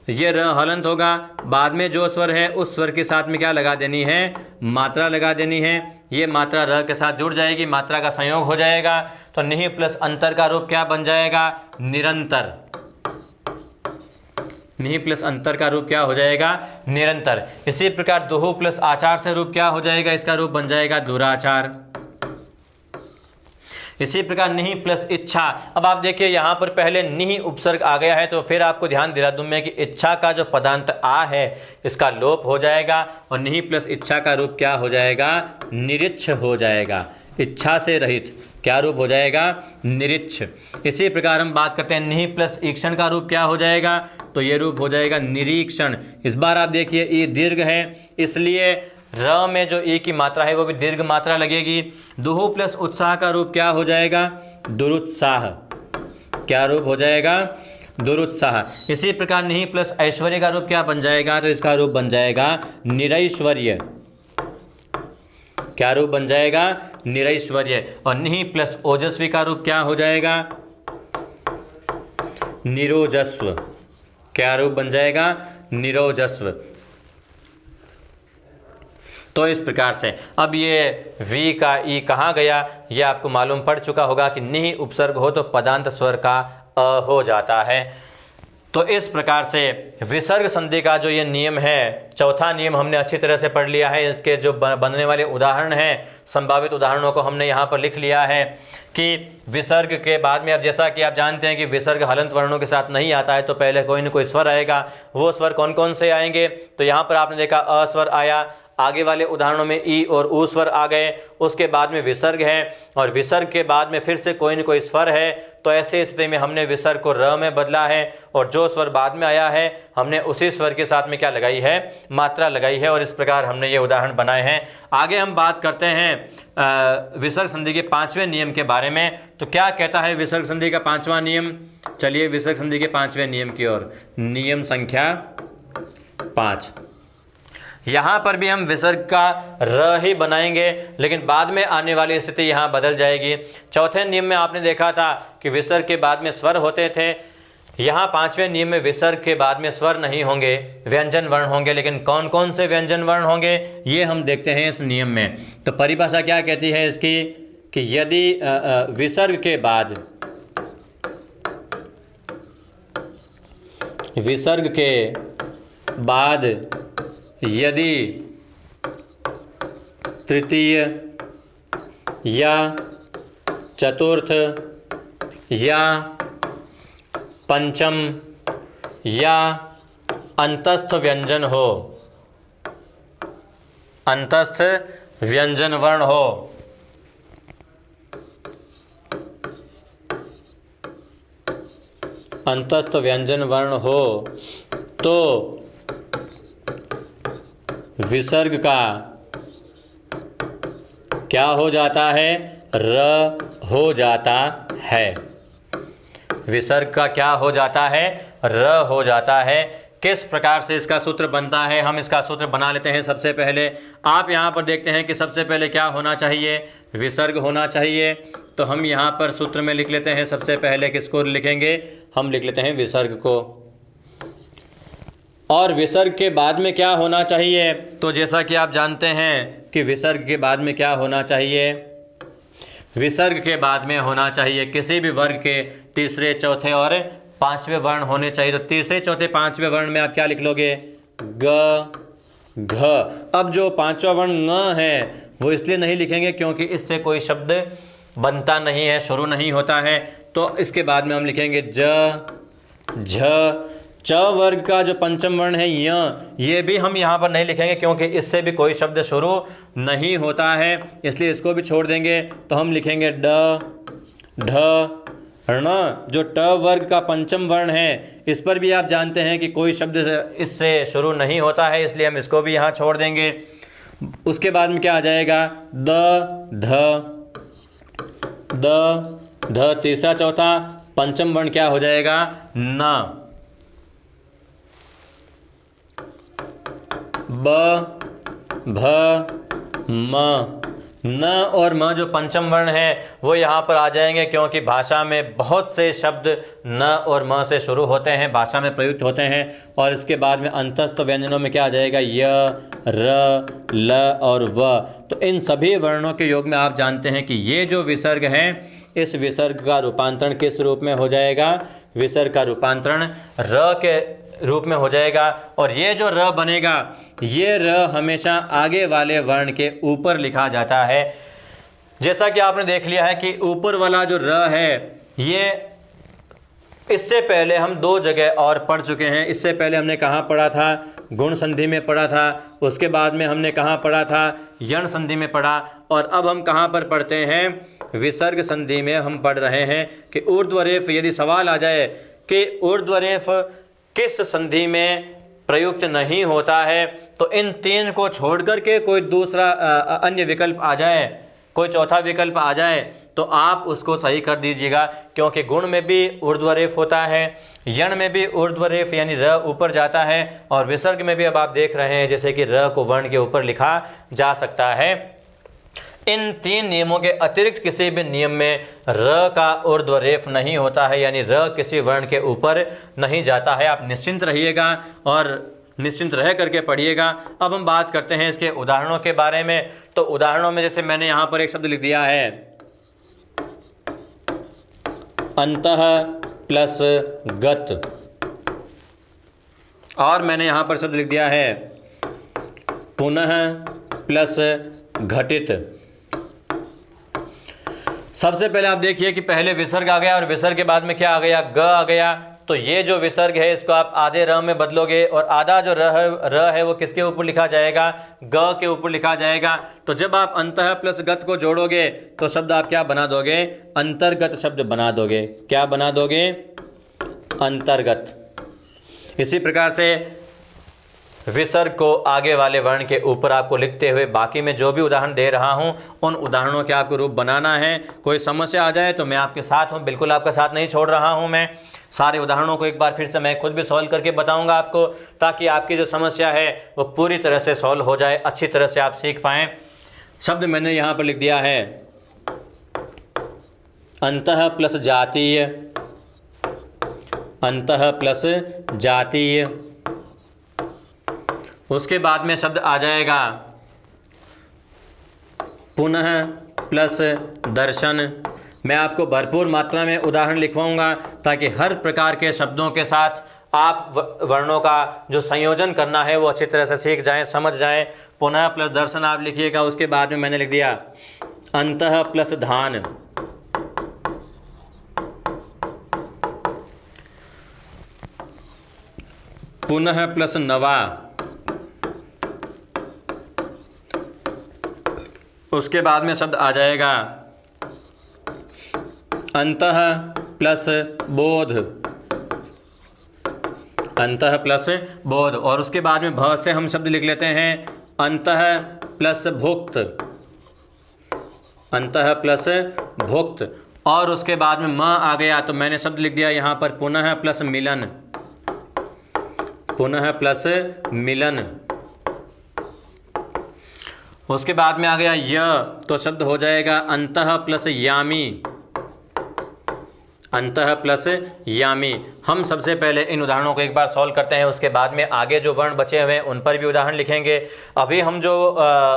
ये र हलंत होगा, बाद में जो स्वर है उस स्वर के साथ में क्या लगा देनी है, मात्रा लगा देनी है। ये मात्रा र के साथ जुड़ जाएगी, मात्रा का संयोग हो जाएगा। तो निहि प्लस अंतर का रूप क्या बन जाएगा, निरंतर। निहि प्लस अंतर का रूप क्या हो जाएगा, निरंतर। इसी प्रकार दुहु प्लस आचार से रूप क्या हो जाएगा, इसका रूप बन जाएगा दुराचार। इसी प्रकार निहि प्लस इच्छा। अब आप देखिए यहाँ पर पहले निहि उपसर्ग आ गया है तो फिर आपको ध्यान दिला दूं मैं कि इच्छा का जो पदांत आ है इसका लोप हो जाएगा और निहि प्लस इच्छा का रूप क्या हो जाएगा, निरिच्छ हो जाएगा। इच्छा से रहित क्या रूप हो जाएगा, निरिच्छ। इसी प्रकार हम बात करते हैं निहि प्लस ईक्षण का रूप क्या हो जाएगा, तो ये रूप हो जाएगा निरीक्षण। इस बार आप देखिए ई दीर्घ है इसलिए र में जो ई की मात्रा है वो भी दीर्घ मात्रा लगेगी। दुहु प्लस उत्साह का रूप क्या हो जाएगा, दुरुत्साह। क्या रूप हो जाएगा, दुरुत्साह। इसी प्रकार नहीं प्लस ऐश्वर्य का रूप क्या बन जाएगा, तो इसका रूप बन जाएगा निरैश्वर्य। क्या रूप बन जाएगा, निरैश्वर्य। और नहीं प्लस ओजस्वी का रूप क्या हो जाएगा, निरोजस्व। क्या रूप बन जाएगा, निरोजस्व। तो इस प्रकार से अब ये वी का ई कहाँ गया, ये आपको मालूम पड़ चुका होगा कि नहीं उपसर्ग हो तो पदांत स्वर का अ हो जाता है। तो इस प्रकार से विसर्ग संधि का जो ये नियम है, चौथा नियम हमने अच्छी तरह से पढ़ लिया है। इसके जो बनने वाले उदाहरण हैं, संभावित उदाहरणों को हमने यहाँ पर लिख लिया है कि विसर्ग के बाद में, अब जैसा कि आप जानते हैं कि विसर्ग हलंत वर्णों के साथ नहीं आता है, तो पहले कोई न कोई स्वर आएगा। वो स्वर कौन कौन से आएंगे, तो यहाँ पर आपने देखा अ स्वर आया, आगे वाले उदाहरणों में ई और ऊ स्वर आ गए, उसके बाद में विसर्ग है, और विसर्ग के बाद में फिर से कोई न कोई स्वर है। तो ऐसे स्थिति में हमने विसर्ग को र में बदला है, और जो स्वर बाद में आया है हमने उसी स्वर के साथ में क्या लगाई है, मात्रा लगाई है। और इस प्रकार हमने ये उदाहरण बनाए हैं। आगे हम बात करते हैं विसर्ग संधि के 5वें नियम के बारे में। तो क्या कहता है विसर्ग संधि का 5वां नियम, चलिए विसर्ग संधि के 5वें नियम की ओर। नियम संख्या 5, यहाँ पर भी हम विसर्ग का र ही बनाएंगे, लेकिन बाद में आने वाली स्थिति यहाँ बदल जाएगी। चौथे नियम में आपने देखा था कि विसर्ग के बाद में स्वर होते थे। यहाँ 5वें नियम में विसर्ग के बाद में स्वर नहीं होंगे, व्यंजन वर्ण होंगे। लेकिन कौन कौन से व्यंजन वर्ण होंगे ये हम देखते हैं इस नियम में। तो परिभाषा क्या कहती है इसकी, कि यदि विसर्ग के बाद यदि तृतीय या चतुर्थ या पंचम या अंतस्थ व्यंजन हो, अंतस्थ व्यंजन वर्ण हो, अंतस्थ व्यंजन वर्ण हो, तो विसर्ग का क्या हो जाता है, र हो जाता है। विसर्ग का क्या हो जाता है, र हो जाता है। किस प्रकार से इसका सूत्र बनता है, हम इसका सूत्र बना लेते हैं। सबसे पहले आप यहाँ पर देखते हैं कि सबसे पहले क्या होना चाहिए, विसर्ग होना चाहिए। तो हम यहाँ पर सूत्र में लिख लेते हैं। सबसे पहले किसको लिखेंगे, हम लिख लेते हैं विसर्ग को। और विसर्ग के बाद में क्या होना चाहिए, तो जैसा कि आप जानते हैं कि विसर्ग के बाद में क्या होना चाहिए, विसर्ग के बाद में होना चाहिए किसी भी वर्ग के तीसरे, चौथे और पांचवें वर्ण होने चाहिए। तो तीसरे, चौथे, पांचवें वर्ण में आप क्या लिख लोगे, ग, घ। अब जो पांचवा वर्ण न है वो इसलिए नहीं लिखेंगे क्योंकि इससे कोई शब्द बनता नहीं है, शुरू नहीं होता है। तो इसके बाद में हम लिखेंगे ज, झ। च वर्ग का जो पंचम वर्ण है य, ये भी हम यहाँ पर नहीं लिखेंगे क्योंकि इससे भी कोई शब्द शुरू नहीं होता है, इसलिए इसको भी छोड़ देंगे। तो हम लिखेंगे ड, ढ, ण। जो ट वर्ग का पंचम वर्ण है इस पर भी आप जानते हैं कि कोई शब्द इससे शुरू नहीं होता है, इसलिए हम इसको भी यहाँ छोड़ देंगे। उसके बाद में क्या आ जाएगा, द, ध, द, ध। तीसरा, चौथा, पंचम वर्ण क्या हो जाएगा, न। ब, भ, म। न और म जो पंचम वर्ण है वो यहाँ पर आ जाएंगे क्योंकि भाषा में बहुत से शब्द न और म से शुरू होते हैं, भाषा में प्रयुक्त होते हैं। और इसके बाद में अंतस्थ व्यंजनों में क्या आ जाएगा, य, र, ल और व। तो इन सभी वर्णों के योग में आप जानते हैं कि ये जो विसर्ग है, इस विसर्ग का रूपांतरण किस रूप में हो जाएगा, विसर्ग का रूपांतरण र के रूप में हो जाएगा। और ये जो र बनेगा, ये र हमेशा आगे वाले वर्ण के ऊपर लिखा जाता है। जैसा कि आपने देख लिया है कि ऊपर वाला जो र है, ये इससे पहले हम दो जगह और पढ़ चुके हैं। इससे पहले हमने कहाँ पढ़ा था, गुण संधि में पढ़ा था। उसके बाद में हमने कहाँ पढ़ा था, यण संधि में पढ़ा। और अब हम कहाँ पर पढ़ते हैं, विसर्ग संधि में हम पढ़ रहे हैं कि ऊर्ध्वरेफ। यदि सवाल आ जाए कि ऊर्ध्वरेफ किस संधि में प्रयुक्त नहीं होता है, तो इन तीन को छोड़ करके कोई दूसरा अन्य विकल्प आ जाए कोई चौथा विकल्प आ जाए तो आप उसको सही कर दीजिएगा, क्योंकि गुण में भी ऊर्ध्वरेफ होता है, यण में भी ऊर्ध्वरेफ यानी र ऊपर जाता है, और विसर्ग में भी अब आप देख रहे हैं जैसे कि र को वर्ण के ऊपर लिखा जा सकता है। इन 3 नियमों के अतिरिक्त किसी भी नियम में र का ऊर्ध्वरेफ नहीं होता है, यानी र किसी वर्ण के ऊपर नहीं जाता है। आप निश्चिंत रहिएगा और निश्चिंत रह करके पढ़िएगा। अब हम बात करते हैं इसके उदाहरणों के बारे में। तो उदाहरणों में जैसे मैंने यहाँ पर एक शब्द लिख दिया है अंतः प्लस गत, और मैंने यहाँ पर शब्द लिख दिया है पुनः प्लस घटित। सबसे पहले आप देखिए कि पहले विसर्ग आ गया और विसर्ग के बाद में क्या आ गया, ग आ गया। तो ये जो विसर्ग है इसको आप आधे र में बदलोगे और आधा जो र है वो किसके ऊपर लिखा जाएगा, ग के ऊपर लिखा जाएगा। तो जब आप अंतः प्लस गत को जोड़ोगे तो शब्द आप क्या बना दोगे, अंतर्गत शब्द बना दोगे। क्या बना दोगे, अंतर्गत। इसी प्रकार से विसर्ग को आगे वाले वर्ण के ऊपर आपको लिखते हुए बाकी में जो भी उदाहरण दे रहा हूं उन उदाहरणों के आपको रूप बनाना है। कोई समस्या आ जाए तो मैं आपके साथ हूं, बिल्कुल आपका साथ नहीं छोड़ रहा हूं। मैं सारे उदाहरणों को एक बार फिर से मैं खुद भी सॉल्व करके बताऊंगा आपको, ताकि आपकी जो समस्या है वो पूरी तरह से सॉल्व हो जाए, अच्छी तरह से आप सीख पाएँ। शब्द मैंने यहाँ पर लिख दिया है अंतः प्लस जातीय, अंतः प्लस जातीय। उसके बाद में शब्द आ जाएगा पुनः प्लस दर्शन। मैं आपको भरपूर मात्रा में उदाहरण लिखवाऊंगा ताकि हर प्रकार के शब्दों के साथ आप वर्णों का जो संयोजन करना है वो अच्छी तरह से सीख जाएं, समझ जाएं। पुनः प्लस दर्शन आप लिखिएगा। उसके बाद में मैंने लिख दिया अंतः प्लस धान, पुनः प्लस नवा। उसके बाद में शब्द आ जाएगा अंतः प्लस बोध, अंतः प्लस बोध। और उसके बाद में भ से हम शब्द लिख लेते हैं अंतः प्लस भुक्त, अंतः प्लस भुक्त। और उसके बाद में म आ गया तो मैंने शब्द लिख दिया यहाँ पर पुनः प्लस मिलन, पुनः प्लस मिलन। उसके बाद में आ गया य तो शब्द हो जाएगा अंतः प्लस यामी, अंतः प्लस यामी। हम सबसे पहले इन उदाहरणों को एक बार सॉल्व करते हैं, उसके बाद में आगे जो वर्ण बचे हुए हैं उन पर भी उदाहरण लिखेंगे। अभी हम जो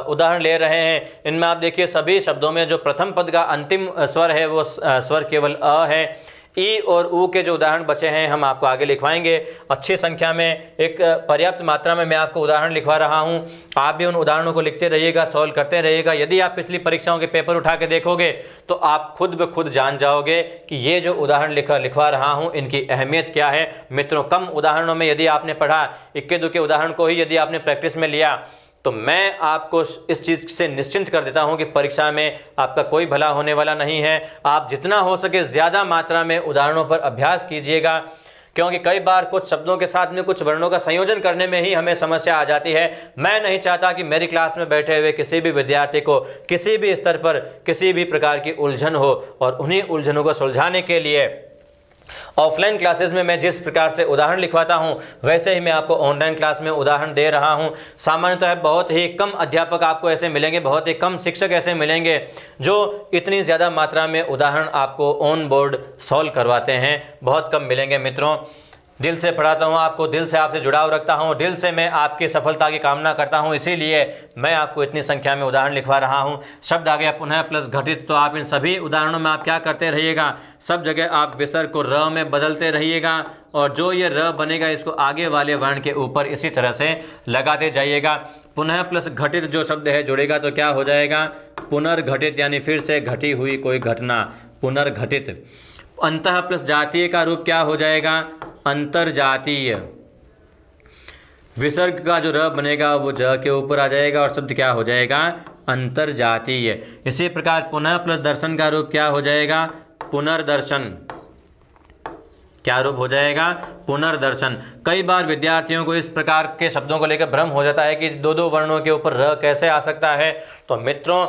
उदाहरण ले रहे हैं इनमें आप देखिए सभी शब्दों में जो प्रथम पद का अंतिम स्वर है वो स्वर केवल अ है। ई और ऊ के जो उदाहरण बचे हैं हम आपको आगे लिखवाएंगे अच्छी संख्या में, एक पर्याप्त मात्रा में मैं आपको उदाहरण लिखवा रहा हूं। आप भी उन उदाहरणों को लिखते रहिएगा, सॉल्व करते रहिएगा। यदि आप पिछली परीक्षाओं के पेपर उठा के देखोगे तो आप खुद ब खुद जान जाओगे कि ये जो उदाहरण लिखवा रहा हूं इनकी अहमियत क्या है। मित्रों, कम उदाहरणों में यदि आपने पढ़ा, इक्के दुक्के उदाहरण को ही यदि आपने प्रैक्टिस में लिया तो मैं आपको इस चीज़ से निश्चिंत कर देता हूं कि परीक्षा में आपका कोई भला होने वाला नहीं है। आप जितना हो सके ज़्यादा मात्रा में उदाहरणों पर अभ्यास कीजिएगा, क्योंकि कई बार कुछ शब्दों के साथ में कुछ वर्णों का संयोजन करने में ही हमें समस्या आ जाती है। मैं नहीं चाहता कि मेरी क्लास में बैठे हुए किसी भी विद्यार्थी को किसी भी स्तर पर किसी भी प्रकार की उलझन हो, और उन्हीं उलझनों को सुलझाने के लिए ऑफलाइन क्लासेस में मैं जिस प्रकार से उदाहरण लिखवाता हूं वैसे ही मैं आपको ऑनलाइन क्लास में उदाहरण दे रहा हूं। सामान्यतः बहुत ही कम अध्यापक आपको ऐसे मिलेंगे, बहुत ही कम शिक्षक ऐसे मिलेंगे जो इतनी ज़्यादा मात्रा में उदाहरण आपको ऑन बोर्ड सॉल्व करवाते हैं, बहुत कम मिलेंगे। मित्रों, दिल से पढ़ाता हूँ आपको, दिल से आपसे जुड़ाव रखता हूँ, दिल से मैं आपकी सफलता की कामना करता हूँ, इसीलिए मैं आपको इतनी संख्या में उदाहरण लिखवा रहा हूँ। शब्द आ गया पुनः प्लस घटित, तो आप इन सभी उदाहरणों में आप क्या करते रहिएगा, सब जगह आप विसर्ग को र में बदलते रहिएगा, और जो ये र बनेगा इसको आगे वाले वर्ण के ऊपर इसी तरह से लगाते जाइएगा। पुनः प्लस घटित जो शब्द है जुड़ेगा तो क्या हो जाएगा, पुनर्घटित, यानी फिर से घटी हुई कोई घटना, पुनर्घटित। अंतः प्लस जातीय का रूप क्या हो जाएगा, अंतर्जातीय। विसर्ग का जो र बनेगा वो ज के ऊपर आ जाएगा और शब्द क्या हो जाएगा, अंतर्जातीय। इसी प्रकार पुनः प्लस दर्शन का रूप क्या हो जाएगा, पुनर्दर्शन। क्या रूप हो जाएगा, पुनर्दर्शन। कई बार विद्यार्थियों को इस प्रकार के शब्दों को लेकर भ्रम हो जाता है कि दो दो वर्णों के ऊपर र कैसे आ सकता है। तो मित्रों,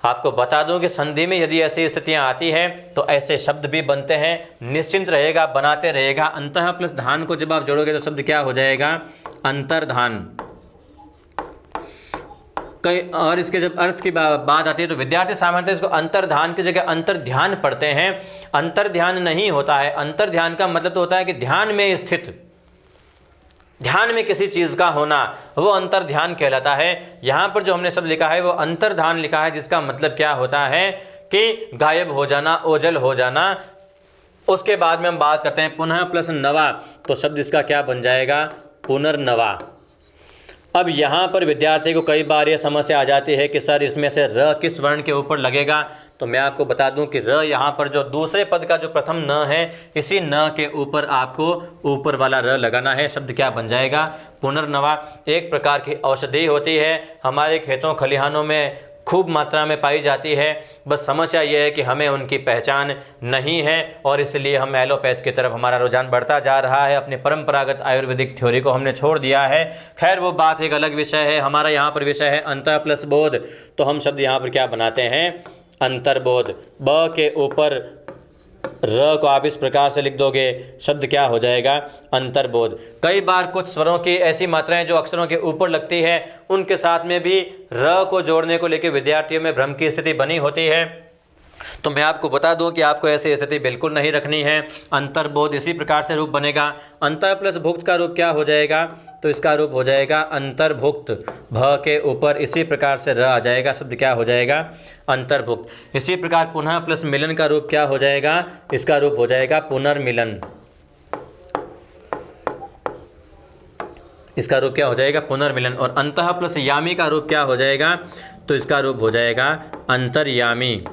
आपको बता दूं कि संधि में यदि ऐसी स्थितियां आती हैं तो ऐसे शब्द भी बनते हैं। निश्चिंत रहेगा, बनाते रहेगा। अंतः प्लस धान को जब आप जोड़ोगे तो शब्द क्या हो जाएगा? अंतर्धान। कई और इसके जब अर्थ की बात आती है तो विद्यार्थी सामान्यतः इसको अंतर्धान की जगह अंतर्ध्यान पढ़ते हैं। अंतर्ध्यान नहीं होता है। अंतर्ध्यान का मतलब तो होता है कि ध्यान में स्थित, ध्यान में किसी चीज का होना, वो अंतर्ध्यान कहलाता है। यहां पर जो हमने शब्द लिखा है वो अंतर्धान लिखा है, जिसका मतलब क्या होता है कि गायब हो जाना, ओझल हो जाना। उसके बाद में हम बात करते हैं पुनः प्लस नवा, तो शब्द इसका क्या बन जाएगा? पुनर्नवा। अब यहाँ पर विद्यार्थी को कई बार ये समस्या आ जाती है कि सर इसमें से र किस वर्ण के ऊपर लगेगा। तो मैं आपको बता दूं कि र यहाँ पर जो दूसरे पद का जो प्रथम न है, इसी न के ऊपर आपको ऊपर वाला र लगाना है। शब्द क्या बन जाएगा? पुनर्नवा। एक प्रकार की औषधि होती है, हमारे खेतों खलिहानों में खूब मात्रा में पाई जाती है। बस समस्या यह है कि हमें उनकी पहचान नहीं है और इसलिए हम एलोपैथ की तरफ हमारा रुझान बढ़ता जा रहा है। अपनी परंपरागत आयुर्वेदिक थ्योरी को हमने छोड़ दिया है। खैर वो बात एक अलग विषय है। हमारा यहाँ पर विषय है अंतः प्लस बोध। तो हम शब्द यहाँ पर क्या बनाते हैं? अंतर्बोध। ब के ऊपर र को आप इस प्रकार से लिख दोगे, शब्द क्या हो जाएगा? अंतर्बोध। कई बार कुछ स्वरों की ऐसी मात्राएं जो अक्षरों के ऊपर लगती है, उनके साथ में भी र को जोड़ने को लेकर विद्यार्थियों में भ्रम की स्थिति बनी होती है। तो मैं आपको बता दूं कि आपको ऐसी स्थिति बिल्कुल नहीं रखनी है। अंतर्बोध इसी प्रकार से रूप बनेगा। अंतर प्लस भुक्त का रूप क्या हो जाएगा? तो इसका रूप हो जाएगा अंतर्भुक्त। भ के ऊपर इसी प्रकार से र आ जाएगा, शब्द क्या हो जाएगा? अंतर्भुक्त। इसी प्रकार पुनः प्लस मिलन का रूप क्या हो जाएगा? इसका रूप हो जाएगा पुनर्मिलन। इसका रूप क्या हो जाएगा? पुनर्मिलन। और अंतः प्लस यामी का रूप क्या हो जाएगा? तो इसका रूप हो जाएगा अंतर्यामी।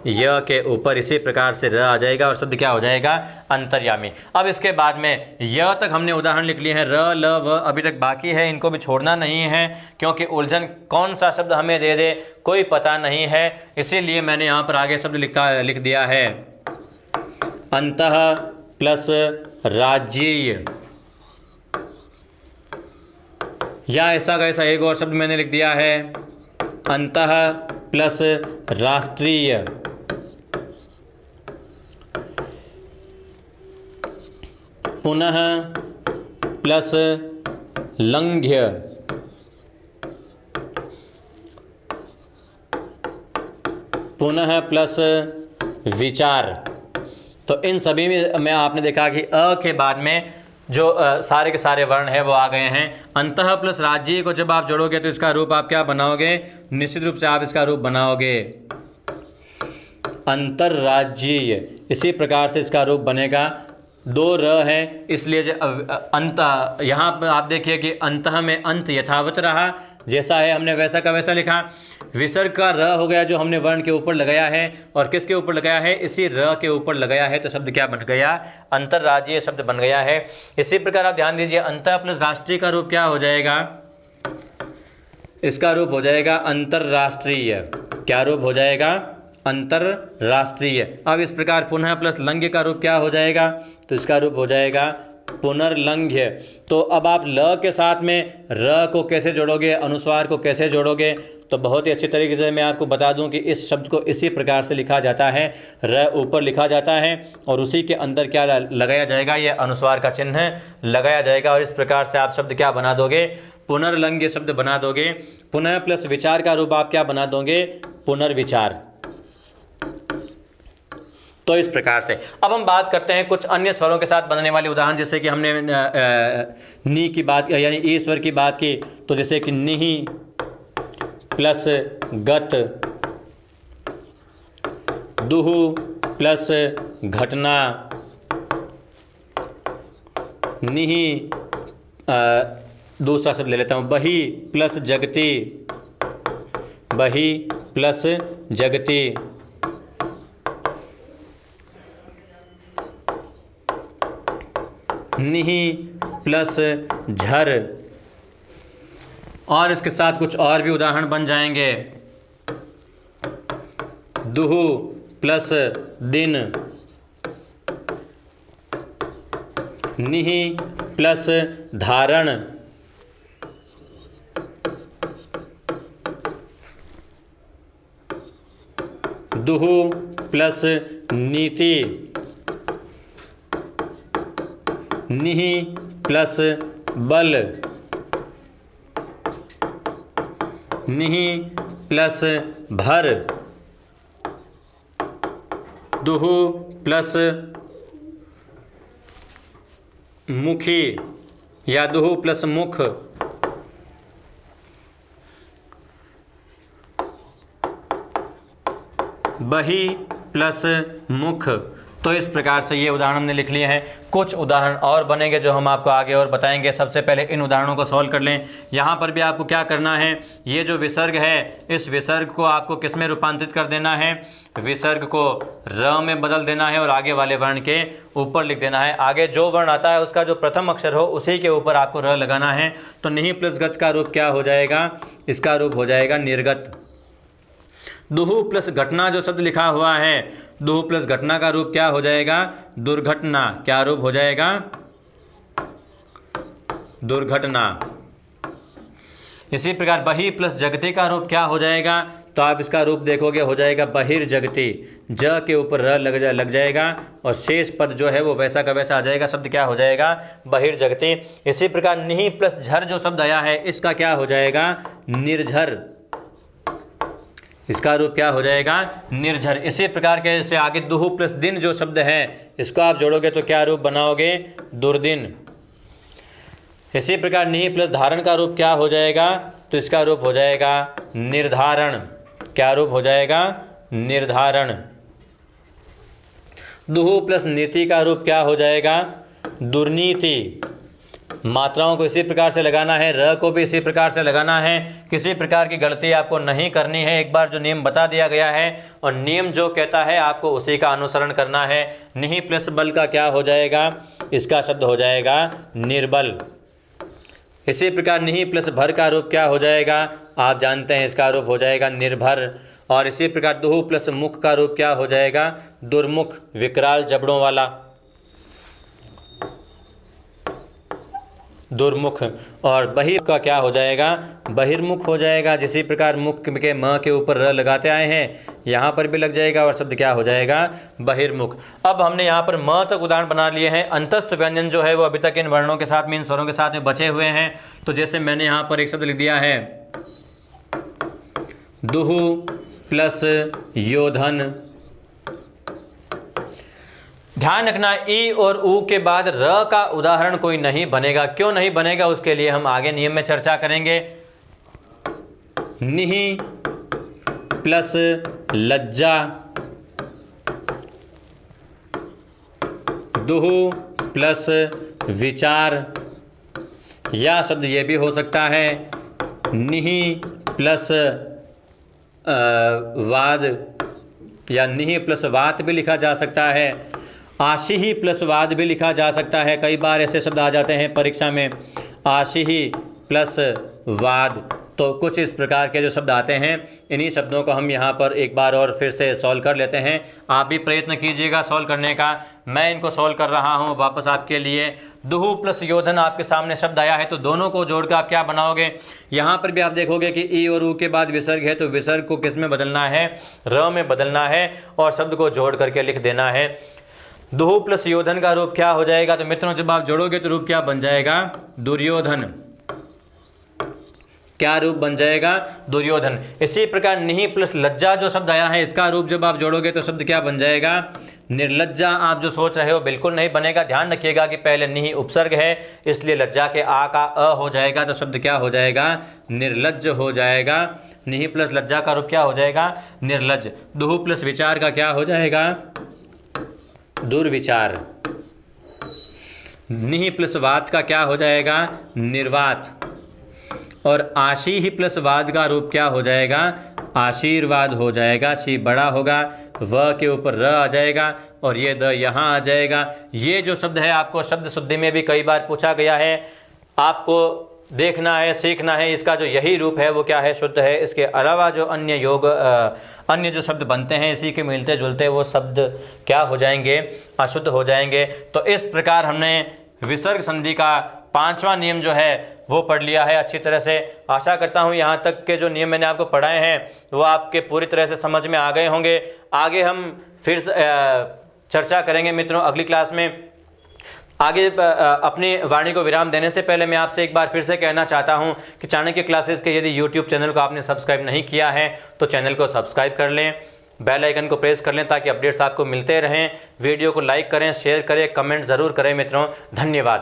य के ऊपर इसी प्रकार से र आ जाएगा और शब्द क्या हो जाएगा? अंतर्यामी। अब इसके बाद में य तक हमने उदाहरण लिख लिए हैं। र ल व अभी तक बाकी है, इनको भी छोड़ना नहीं है, क्योंकि उलझन कौन सा शब्द हमें दे दे कोई पता नहीं है। इसीलिए मैंने यहाँ पर आगे शब्द लिख दिया है अंतः प्लस राज्यीय, या ऐसा का ऐसा एक और शब्द मैंने लिख दिया है अंतः प्लस राष्ट्रीय। पुनः प्लस लंघ्य। पुनः प्लस विचार। तो इन सभी में आपने देखा कि अ के बाद में जो सारे के सारे वर्ण है वो आ गए हैं। अंतः प्लस राज्य को जब आप जोड़ोगे तो इसका रूप आप क्या बनाओगे? निश्चित रूप से आप इसका रूप बनाओगे अंतर्राज्यीय। इसी प्रकार से इसका रूप बनेगा। दो र है, इसलिए अंत यहाँ पर आप देखिए कि अंतः में अंत यथावत रहा, जैसा है हमने वैसा का वैसा लिखा। विसर्ग का र हो गया जो हमने वर्ण के ऊपर लगाया है, और किसके ऊपर लगाया है? इसी र के ऊपर लगाया है। तो शब्द क्या बन गया? अंतर्राज्यीय शब्द बन गया है। इसी प्रकार आप ध्यान दीजिए अंतः प्लस राष्ट्रीय का रूप क्या हो जाएगा? इसका रूप हो जाएगा अंतर्राष्ट्रीय। क्या रूप हो जाएगा? अंतर्राष्ट्रीय। अब इस प्रकार पुनः प्लस लंघ्य का रूप क्या हो जाएगा? तो इसका रूप हो जाएगा पुनर्लंघ्य। तो अब आप ल के साथ में र को कैसे जोड़ोगे, अनुस्वार को कैसे जोड़ोगे? तो बहुत ही अच्छी तरीके से मैं आपको बता दूं कि इस शब्द को इसी प्रकार से लिखा जाता है। र ऊपर लिखा जाता है और उसी के अंदर क्या लगाया जाएगा? ये अनुस्वार का चिन्ह लगाया जाएगा। और इस प्रकार से आप शब्द क्या बना दोगे? पुनर्लंघ्य शब्द बना दोगे। पुनः प्लस विचार का रूप आप क्या बना दोगे? पुनर्विचार। तो इस प्रकार से अब हम बात करते हैं कुछ अन्य स्वरों के साथ बनने वाले उदाहरण। जैसे कि हमने नी की बात यानी ईश्वर की बात की, तो जैसे कि निहि प्लस गत, दुहु प्लस घटना, निहि दूसरा शब्द ले लेता हूँ बही प्लस जगती, बही प्लस जगती, निहि प्लस झर। और इसके साथ कुछ और भी उदाहरण बन जाएंगे। दुहु प्लस दिन, निहि प्लस धारण, दुहु प्लस नीति, निहि प्लस बल, निहि प्लस भर, दुहु प्लस मुखी या दुहु प्लस मुख, बही प्लस मुख। तो इस प्रकार से ये उदाहरण हमने लिख लिए हैं। कुछ उदाहरण और बनेंगे जो हम आपको आगे और बताएंगे। सबसे पहले इन उदाहरणों को सॉल्व कर लें। यहाँ पर भी आपको क्या करना है, ये जो विसर्ग है इस विसर्ग को आपको किस में रूपांतरित कर देना है, विसर्ग को र में बदल देना है और आगे वाले वर्ण के ऊपर लिख देना है। आगे जो वर्ण आता है उसका जो प्रथम अक्षर हो उसी के ऊपर आपको र लगाना है। तो निहि प्लस गत का रूप क्या हो जाएगा, इसका रूप हो जाएगा निर्गत। दुहु प्लस घटना जो शब्द लिखा हुआ है, दुहु प्लस घटना का रूप क्या हो जाएगा, दुर्घटना। क्या रूप हो जाएगा, दुर्घटना। इसी प्रकार बही प्लस जगति का रूप क्या हो जाएगा, तो आप इसका रूप देखोगे हो जाएगा बहिर्जगति। ज के ऊपर र लग जाएगा और शेष पद जो है वो वैसा का वैसा आ जाएगा, शब्द क्या हो जाएगा, बहिर्जगति। इसी प्रकार निहि प्लस झर जो शब्द आया है इसका क्या हो जाएगा, निर्झर। इसका रूप क्या हो जाएगा, निर्झर। इसी प्रकार के से आगे दुहु प्लस दिन जो शब्द है इसको आप जोड़ोगे तो क्या रूप बनाओगे, दुर्दिन। इसी प्रकार निहि प्लस धारण का रूप क्या हो जाएगा, तो इसका रूप हो जाएगा निर्धारण। क्या रूप हो जाएगा, निर्धारण। दुहु प्लस नीति का रूप क्या हो जाएगा, दुर्नीति। मात्राओं को इसी प्रकार से लगाना है, र को भी इसी प्रकार से लगाना है। किसी प्रकार की गलती आपको नहीं करनी है। एक बार जो नियम बता दिया गया है और नियम जो कहता है आपको उसी का अनुसरण करना है। निहि प्लस बल का क्या हो जाएगा, इसका शब्द हो जाएगा निर्बल। इसी प्रकार निहि प्लस भर का रूप क्या हो जाएगा, आप जानते हैं इसका रूप हो जाएगा निर्भर। और इसी प्रकार दुहु प्लस मुख का रूप क्या हो जाएगा, दुर्मुख, विकराल जबड़ों वाला, दुर्मुख। और बहि का क्या हो जाएगा, बहिर्मुख हो जाएगा। जिसी प्रकार मुख के म के ऊपर र लगाते आए हैं यहाँ पर भी लग जाएगा और शब्द क्या हो जाएगा, बहिर्मुख। अब हमने यहाँ पर म तक उदाहरण बना लिए हैं। अंतस्थ व्यंजन जो है वो अभी तक इन वर्णों के साथ में, इन स्वरों के साथ में बचे हुए हैं। तो जैसे मैंने यहाँ पर एक शब्द लिख दिया है, दुहु प्लस योधन। ध्यान रखना ई और ऊ के बाद र का उदाहरण कोई नहीं बनेगा। क्यों नहीं बनेगा उसके लिए हम आगे नियम में चर्चा करेंगे। निहि प्लस लज्जा, दुहु प्लस विचार, या शब्द ये भी हो सकता है निहि प्लस वाद, या निहि प्लस वात भी लिखा जा सकता है। आशिहि प्लस वाद भी लिखा जा सकता है। कई बार ऐसे शब्द आ जाते हैं परीक्षा में, आशिहि प्लस वाद। तो कुछ इस प्रकार के जो शब्द आते हैं, इन्हीं शब्दों को हम यहाँ पर एक बार और फिर से सॉल्व कर लेते हैं। आप भी प्रयत्न कीजिएगा सॉल्व करने का। मैं इनको सॉल्व कर रहा हूँ वापस आपके लिए। दुहु प्लस योधन आपके सामने शब्द आया है, तो दोनों को जोड़कर आप क्या बनाओगे, यहाँ पर भी आप देखोगे कि ई और ऊ के बाद विसर्ग है, तो विसर्ग को किस में बदलना है, र में बदलना है और शब्द को जोड़ करके लिख देना है। दुहु प्लस योधन का रूप क्या हो जाएगा, तो मित्रों जब आप जोड़ोगे तो रूप क्या बन जाएगा, दुर्योधन। क्या रूप बन जाएगा, दुर्योधन। इसी प्रकार निहि प्लस लज्जा जो शब्द आया है, इसका रूप जब आप जोड़ोगे तो शब्द क्या बन जाएगा, निर्लज्जा। आप जो सोच रहे हो बिल्कुल नहीं बनेगा। ध्यान रखिएगा कि पहले निहि उपसर्ग है, इसलिए लज्जा के आ का अ हो जाएगा, तो शब्द क्या हो जाएगा, निर्लज्ज हो जाएगा। निहि प्लस लज्जा का रूप क्या हो जाएगा, निर्लज्ज। दुहु प्लस विचार का क्या हो जाएगा, दुर्विचार। निहि प्लस वात का क्या हो जाएगा, निर्वात। और आशी ही प्लस वाद का रूप क्या हो जाएगा, आशीर्वाद हो जाएगा। शी बड़ा होगा, व के ऊपर र आ जाएगा और ये द यहाँ आ जाएगा। ये जो शब्द है आपको शब्द शुद्धि में भी कई बार पूछा गया है, आपको देखना है, सीखना है। इसका जो यही रूप है वो क्या है, शुद्ध है। इसके अलावा जो अन्य योग अन्य जो शब्द बनते हैं इसी के मिलते जुलते वो शब्द क्या हो जाएंगे, अशुद्ध हो जाएंगे। तो इस प्रकार हमने विसर्ग संधि का 5वां नियम जो है वो पढ़ लिया है अच्छी तरह से। आशा करता हूँ यहाँ तक के जो नियम मैंने आपको पढ़ाए हैं वो आपके पूरी तरह से समझ में आ गए होंगे। आगे हम फिर चर्चा करेंगे मित्रों अगली क्लास में। आगे अपनी वाणी को विराम देने से पहले मैं आपसे एक बार फिर से कहना चाहता हूं कि चाणक्य क्लासेस के यदि यूट्यूब चैनल को आपने सब्सक्राइब नहीं किया है तो चैनल को सब्सक्राइब कर लें, बेल आइकन को प्रेस कर लें ताकि अपडेट्स आपको मिलते रहें। वीडियो को लाइक करें, शेयर करें, कमेंट ज़रूर करें मित्रों। धन्यवाद।